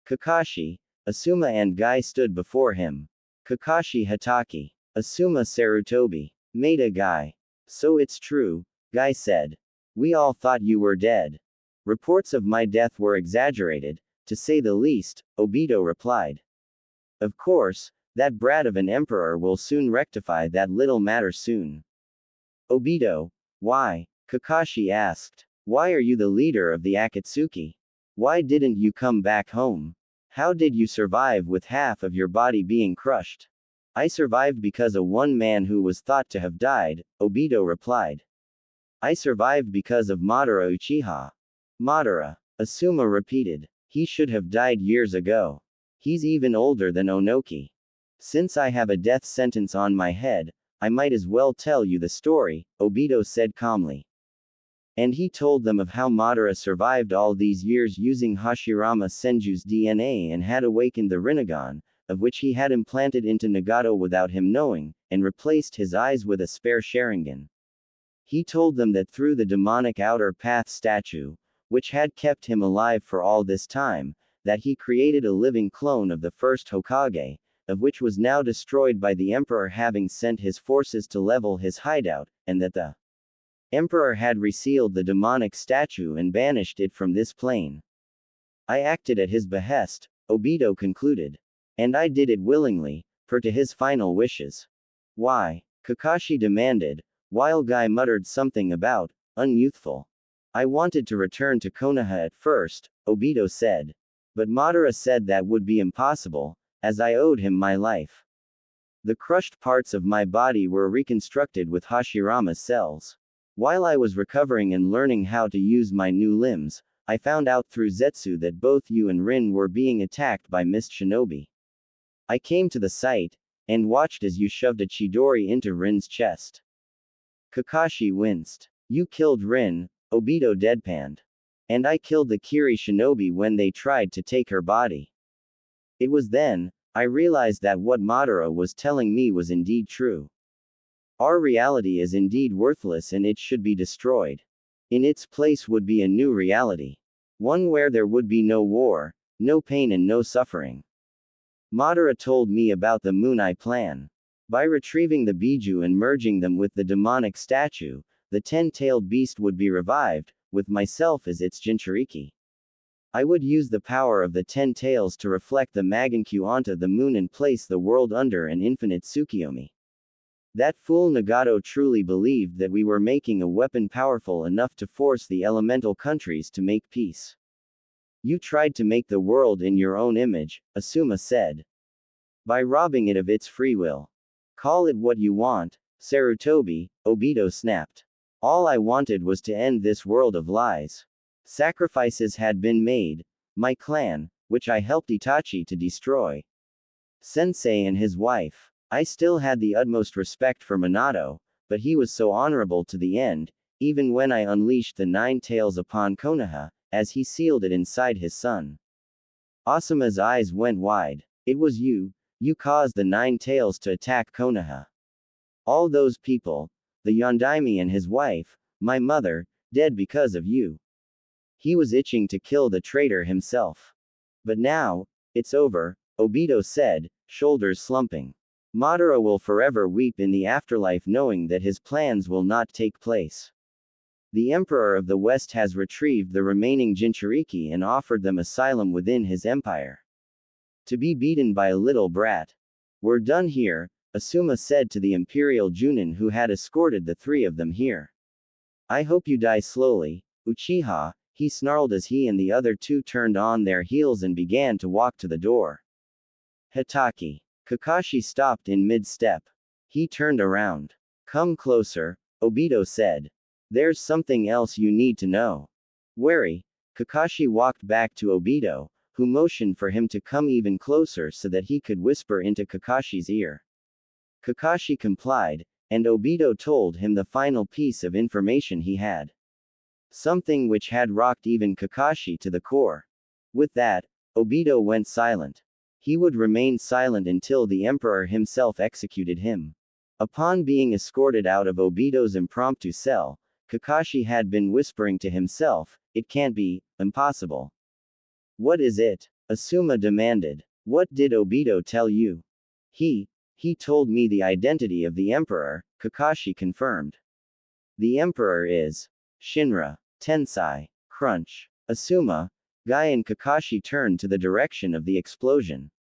Kakashi, Asuma and Guy stood before him. Kakashi Hatake. Asuma Sarutobi. Maida Guy. So it's true, Guy said. We all thought you were dead. Reports of my death were exaggerated, to say the least, Obito replied. Of course, that brat of an emperor will soon rectify that little matter soon. Obito, why? Kakashi asked. Why are you the leader of the Akatsuki? Why didn't you come back home? How did you survive with half of your body being crushed? I survived because of one man who was thought to have died, Obito replied. I survived because of Madara Uchiha. Madara, Asuma repeated. He should have died years ago. He's even older than Onoki. Since I have a death sentence on my head, I might as well tell you the story, Obito said calmly. And he told them of how Madara survived all these years using Hashirama Senju's DNA and had awakened the Rinnegan, of which he had implanted into Nagato without him knowing, and replaced his eyes with a spare Sharingan. He told them that through the demonic outer path statue, which had kept him alive for all this time, that he created a living clone of the first Hokage, of which was now destroyed by the Emperor having sent his forces to level his hideout, and that the Emperor had resealed the demonic statue and banished it from this plane. I acted at his behest, Obito concluded. And I did it willingly, per to his final wishes. Why? Kakashi demanded, while Guy muttered something about unyouthful. I wanted to return to Konoha at first, Obito said. But Madara said that would be impossible, as I owed him my life. The crushed parts of my body were reconstructed with Hashirama's cells. While I was recovering and learning how to use my new limbs, I found out through Zetsu that both you and Rin were being attacked by Mist Shinobi. I came to the site, and watched as you shoved a Chidori into Rin's chest. Kakashi winced. You killed Rin, Obito deadpanned. And I killed the Kiri Shinobi when they tried to take her body. It was then, I realized that what Madara was telling me was indeed true. Our reality is indeed worthless and it should be destroyed. In its place would be a new reality. One where there would be no war, no pain and no suffering. Madara told me about the Moon Eye plan. By retrieving the Biju and merging them with the demonic statue, the 10-tailed beast would be revived, with myself as its Jinchuriki. I would use the power of the 10 tails to reflect the Magankyu onto the moon and place the world under an infinite Tsukiyomi. That fool Nagato truly believed that we were making a weapon powerful enough to force the elemental countries to make peace. You tried to make the world in your own image, Asuma said. By robbing it of its free will. Call it what you want, Sarutobi, Obito snapped. All I wanted was to end this world of lies. Sacrifices had been made, my clan, which I helped Itachi to destroy. Sensei and his wife. I still had the utmost respect for Minato, but he was so honorable to the end, even when I unleashed the 9 tails upon Konoha, as he sealed it inside his son. Asuma's eyes went wide. It was you caused the 9 tails to attack Konoha. All those people, the Yondaime and his wife, my mother, dead because of you. He was itching to kill the traitor himself. But now, it's over, Obito said, shoulders slumping. Madara will forever weep in the afterlife knowing that his plans will not take place. The Emperor of the West has retrieved the remaining Jinchuriki and offered them asylum within his empire. To be beaten by a little brat. We're done here, Asuma said to the Imperial Junin who had escorted the three of them here. I hope you die slowly, Uchiha, he snarled as he and the other two turned on their heels and began to walk to the door. Hitaki. Kakashi stopped in mid-step. He turned around. Come closer, Obito said. There's something else you need to know. Wary, Kakashi walked back to Obito, who motioned for him to come even closer so that he could whisper into Kakashi's ear. Kakashi complied, and Obito told him the final piece of information he had. Something which had rocked even Kakashi to the core. With that, Obito went silent. He would remain silent until the Emperor himself executed him. Upon being escorted out of Obito's impromptu cell, Kakashi had been whispering to himself, it can't be, impossible. What is it? Asuma demanded. What did Obito tell you? He told me the identity of the Emperor, Kakashi confirmed. The Emperor is Shinra. Tensai. Crunch. Asuma, Guy and Kakashi turned to the direction of the explosion.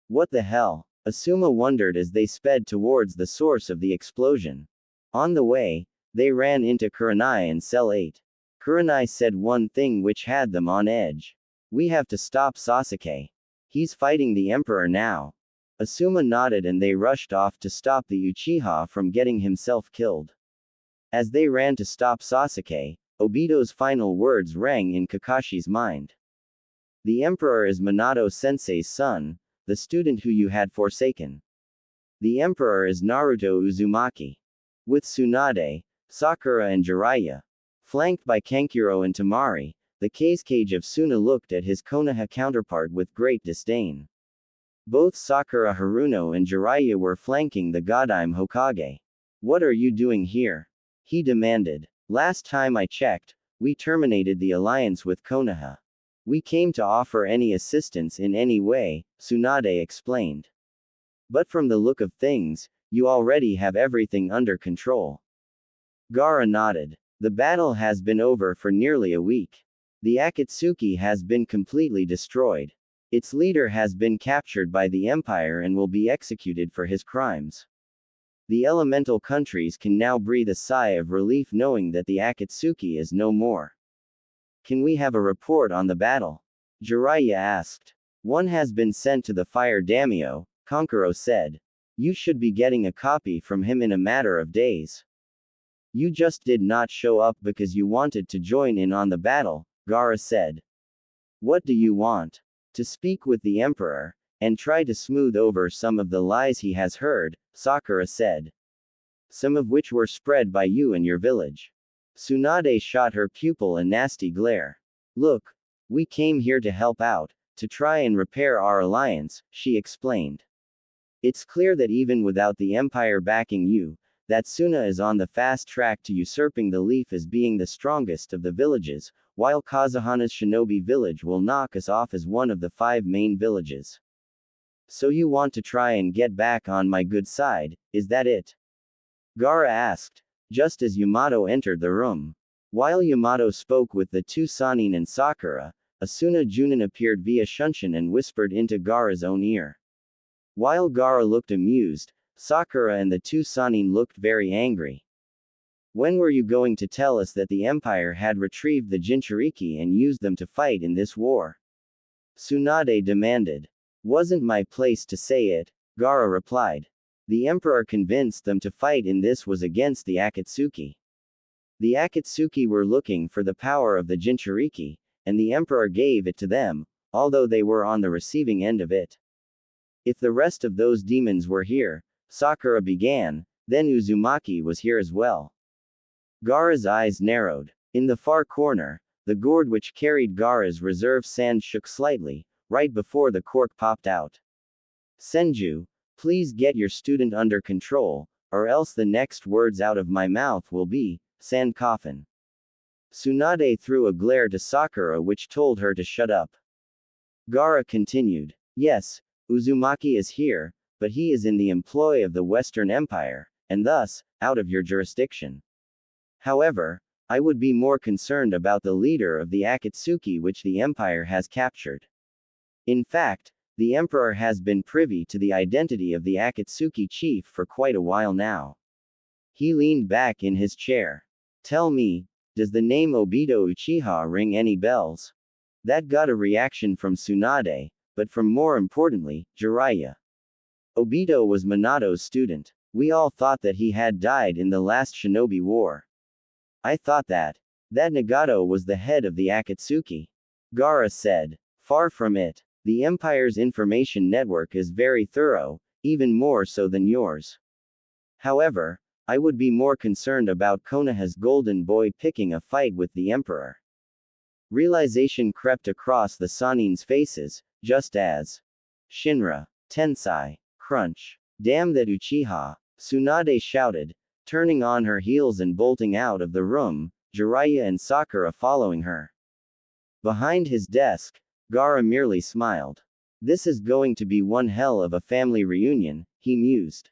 What the hell? Asuma wondered as they sped towards the source of the explosion. On the way, they ran into Kurenai and Cell 8. Kurenai said one thing which had them on edge. We have to stop Sasuke. He's fighting the Emperor now. Asuma nodded and they rushed off to stop the Uchiha from getting himself killed. As they ran to stop Sasuke, Obito's final words rang in Kakashi's mind. The Emperor is Minato-sensei's son, the student who you had forsaken. The Emperor is Naruto Uzumaki. With Tsunade, Sakura and Jiraiya, flanked by Kankuro and Temari, the cage of Suna looked at his Konoha counterpart with great disdain. Both Sakura Haruno and Jiraiya were flanking the Godime Hokage. What are you doing here? He demanded. Last time I checked, we terminated the alliance with Konoha. We came to offer any assistance in any way, Tsunade explained. But from the look of things, you already have everything under control. Gaara nodded. The battle has been over for nearly a week. The Akatsuki has been completely destroyed. Its leader has been captured by the Empire and will be executed for his crimes. The elemental countries can now breathe a sigh of relief knowing that the Akatsuki is no more. Can we have a report on the battle? Jiraiya asked. One has been sent to the fire daimyo, Kankuro said. You should be getting a copy from him in a matter of days. You just did not show up because you wanted to join in on the battle, Gaara said. What do you want? To speak with the Emperor, and try to smooth over some of the lies he has heard, Sakura said. Some of which were spread by you and your village. Tsunade shot her pupil a nasty glare. Look, we came here to help out, to try and repair our alliance, she explained. It's clear that even without the Empire backing you, that Suna is on the fast track to usurping the leaf as being the strongest of the villages, while Kazuhana's shinobi village will knock us off as one of the 5 main villages. So you want to try and get back on my good side, is that it? Gaara asked, just as Yamato entered the room. While Yamato spoke with the 2 Sannin and Sakura, Asuna Junin appeared via Shunshin and whispered into Gaara's own ear. While Gaara looked amused, Sakura and the 2 Sannin looked very angry. When were you going to tell us that the Empire had retrieved the Jinchuriki and used them to fight in this war? Tsunade demanded. Wasn't my place to say it, Gaara replied. The Emperor convinced them to fight in this was against the Akatsuki. The Akatsuki were looking for the power of the Jinchuriki, and the Emperor gave it to them, although they were on the receiving end of it. If the rest of those demons were here, Sakura began, then Uzumaki was here as well. Gaara's eyes narrowed. In the far corner, the gourd which carried Gaara's reserve sand shook slightly, right before the cork popped out. Senju, please get your student under control, or else the next words out of my mouth will be, sand coffin. Tsunade threw a glare to Sakura which told her to shut up. Gaara continued. Yes, Uzumaki is here, but he is in the employ of the Western Empire, and thus, out of your jurisdiction. However, I would be more concerned about the leader of the Akatsuki which the Empire has captured. In fact, The Emperor has been privy to the identity of the Akatsuki chief for quite a while now. He leaned back in his chair. Tell me, does the name Obito Uchiha ring any bells? That got a reaction from Tsunade, but from more importantly, Jiraiya. Obito was Minato's student. We all thought that he had died in the last Shinobi War. I thought that Nagato was the head of the Akatsuki. Gaara said. Far from it. The Empire's information network is very thorough, even more so than yours. However, I would be more concerned about Konoha's golden boy picking a fight with the Emperor. Realization crept across the Sanin's faces, just as Shinra, Tensai, crunch. Damn that Uchiha, Tsunade shouted, turning on her heels and bolting out of the room, Jiraiya and Sakura following her. Behind his desk, Gaara merely smiled. This is going to be one hell of a family reunion, he mused.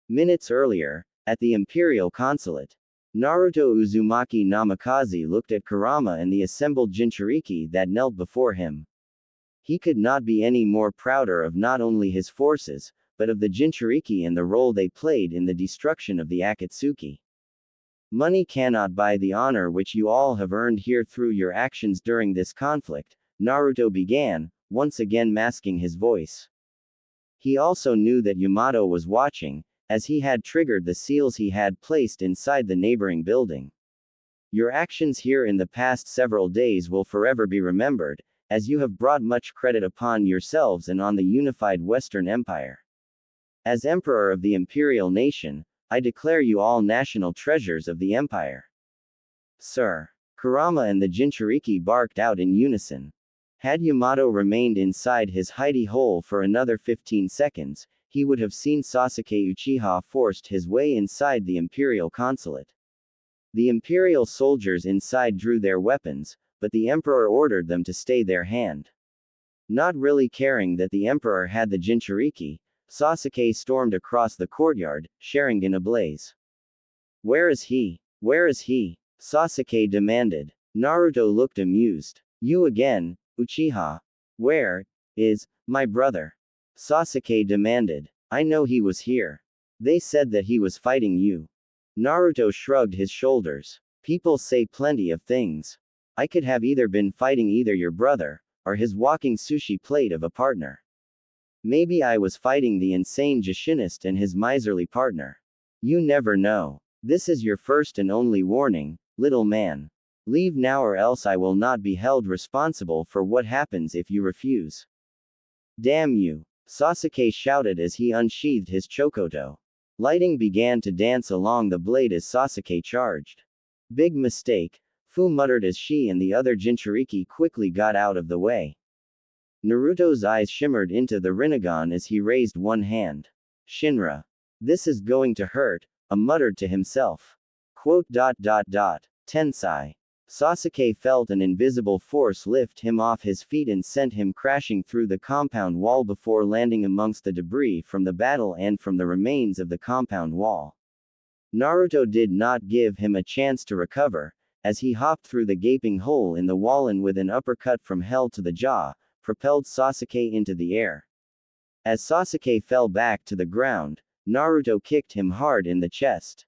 Minutes earlier, at the Imperial Consulate, Naruto Uzumaki Namikaze looked at Kurama and the assembled Jinchuriki that knelt before him. He could not be any more prouder of not only his forces, but of the Jinchuriki and the role they played in the destruction of the Akatsuki. Money cannot buy the honor which you all have earned here through your actions during this conflict, Naruto began, once again masking his voice. He also knew that Yamato was watching, as he had triggered the seals he had placed inside the neighboring building. Your actions here in the past several days will forever be remembered, as you have brought much credit upon yourselves and on the unified Western Empire. As Emperor of the Imperial Nation, I declare you all national treasures of the Empire. Sir. Kurama and the Jinchuriki barked out in unison. Had Yamato remained inside his hidey hole for another 15 seconds, he would have seen Sasuke Uchiha forced his way inside the Imperial Consulate. The Imperial soldiers inside drew their weapons, but the Emperor ordered them to stay their hand. Not really caring that the Emperor had the Jinchuriki, Sasuke stormed across the courtyard, Sharingan ablaze. Where is he? Where is he? Sasuke demanded. Naruto looked amused. You again, Uchiha. Where is my brother? Sasuke demanded. I know he was here. They said that he was fighting you. Naruto shrugged his shoulders. People say plenty of things. I could have either been fighting either your brother, or his walking sushi plate of a partner. Maybe I was fighting the insane Jushinist and his miserly partner. You never know. This is your first and only warning, little man. Leave now or else I will not be held responsible for what happens if you refuse. Damn you! Sasuke shouted as he unsheathed his chokoto. Lighting began to dance along the blade as Sasuke charged. Big mistake, Fu muttered as she and the other Jinchuriki quickly got out of the way. Naruto's eyes shimmered into the Rinnegan as he raised one hand. Shinra. This is going to hurt, muttered to himself. Tensai. Sasuke felt an invisible force lift him off his feet and sent him crashing through the compound wall before landing amongst the debris from the battle and from the remains of the compound wall. Naruto did not give him a chance to recover, as he hopped through the gaping hole in the wall and with an uppercut from hell to the jaw, propelled Sasuke into the air. As Sasuke fell back to the ground, Naruto kicked him hard in the chest.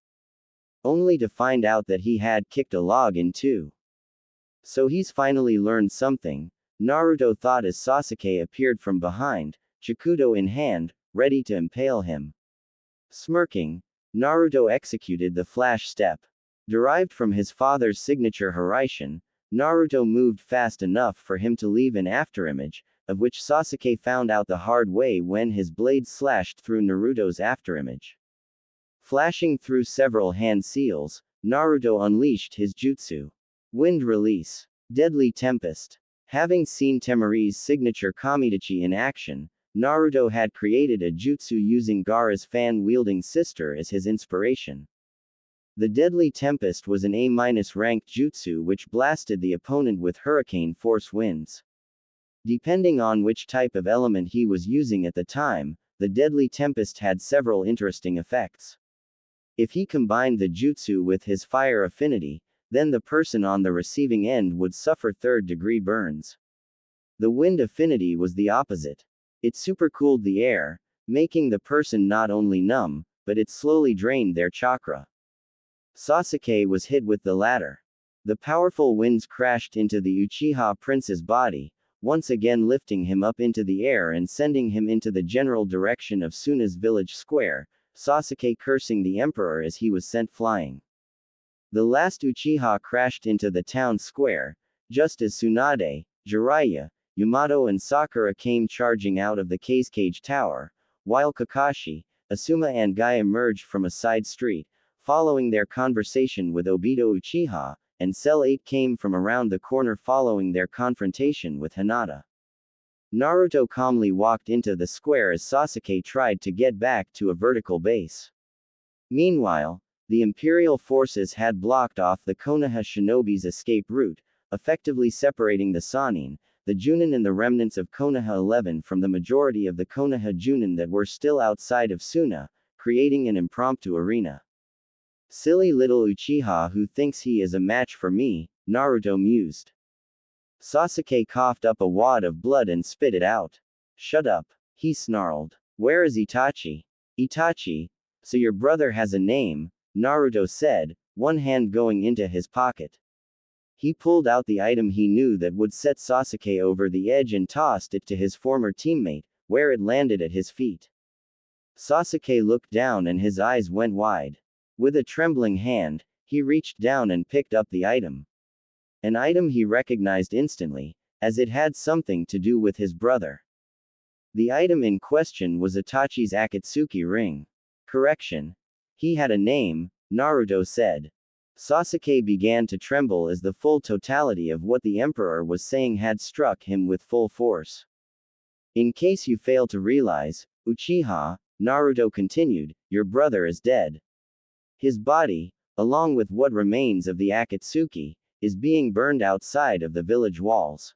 Only to find out that he had kicked a log in two. So he's finally learned something, Naruto thought as Sasuke appeared from behind, Chikudo in hand, ready to impale him. Smirking, Naruto executed the flash step. Derived from his father's signature Hiraishin, Naruto moved fast enough for him to leave an afterimage, of which Sasuke found out the hard way when his blade slashed through Naruto's afterimage. Flashing through several hand seals, Naruto unleashed his jutsu. Wind release. Deadly Tempest. Having seen Temari's signature Kamidachi in action, Naruto had created a jutsu using Gaara's fan-wielding sister as his inspiration. The Deadly Tempest was an A-ranked jutsu which blasted the opponent with hurricane force winds. Depending on which type of element he was using at the time, the Deadly Tempest had several interesting effects. If he combined the jutsu with his fire affinity, then the person on the receiving end would suffer third-degree burns. The wind affinity was the opposite. It supercooled the air, making the person not only numb, but it slowly drained their chakra. Sasuke was hit with the latter. The powerful winds crashed into the Uchiha prince's body, once again lifting him up into the air and sending him into the general direction of Suna's village square, Sasuke cursing the emperor as he was sent flying. The last Uchiha crashed into the town square, just as Tsunade, Jiraiya, Yamato and Sakura came charging out of the cage tower, while Kakashi, Asuma and Guy emerged from a side street, following their conversation with Obito Uchiha, and Cell 8 came from around the corner following their confrontation with Hinata. Naruto calmly walked into the square as Sasuke tried to get back to a vertical base. Meanwhile, the Imperial forces had blocked off the Konoha shinobi's escape route, effectively separating the Sannin, the Junin and the remnants of Konoha 11 from the majority of the Konoha Junin that were still outside of Suna, creating an impromptu arena. Silly little Uchiha who thinks he is a match for me, Naruto mused. Sasuke coughed up a wad of blood and spit it out. Shut up, he snarled. Where is Itachi? Itachi, so your brother has a name, Naruto said, one hand going into his pocket. He pulled out the item he knew that would set Sasuke over the edge and tossed it to his former teammate, where it landed at his feet. Sasuke looked down and his eyes went wide. With a trembling hand, he reached down and picked up the item. An item he recognized instantly, as it had something to do with his brother. The item in question was Itachi's Akatsuki ring. Correction. He had a name, Naruto said. Sasuke began to tremble as the full totality of what the Emperor was saying had struck him with full force. In case you fail to realize, Uchiha, Naruto continued, your brother is dead. His body, along with what remains of the Akatsuki, is being burned outside of the village walls.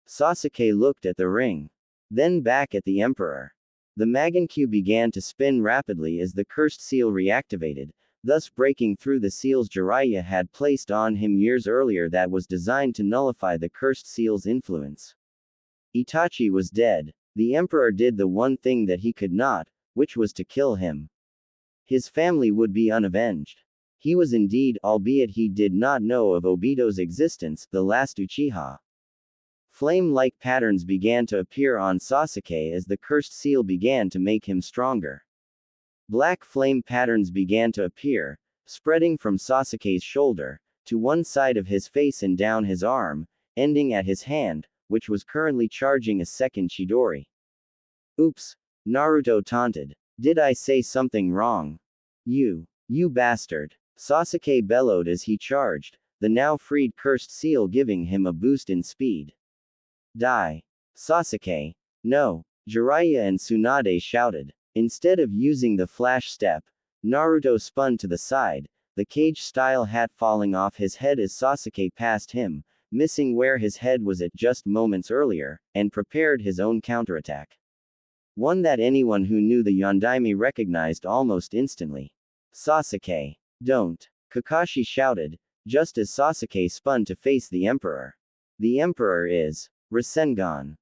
Sasuke looked at the ring. Then back at the Emperor. The Magenkyu began to spin rapidly as the cursed seal reactivated, thus breaking through the seals Jiraiya had placed on him years earlier that was designed to nullify the cursed seal's influence. Itachi was dead. The Emperor did the one thing that he could not, which was to kill him. His family would be unavenged. He was indeed, albeit he did not know of Obito's existence, the last Uchiha. Flame-like patterns began to appear on Sasuke as the cursed seal began to make him stronger. Black flame patterns began to appear, spreading from Sasuke's shoulder, to one side of his face and down his arm, ending at his hand, which was currently charging a second Chidori. Oops, Naruto taunted. Did I say something wrong? You bastard. Sasuke bellowed as he charged, the now freed cursed seal giving him a boost in speed. Die. Sasuke. No. Jiraiya and Tsunade shouted. Instead of using the flash step, Naruto spun to the side, the cage-style hat falling off his head as Sasuke passed him, missing where his head was at just moments earlier, and prepared his own counterattack. One that anyone who knew the Yondaime recognized almost instantly. Sasuke. Don't. Kakashi shouted, just as Sasuke spun to face the Emperor. The Emperor is Rasengan.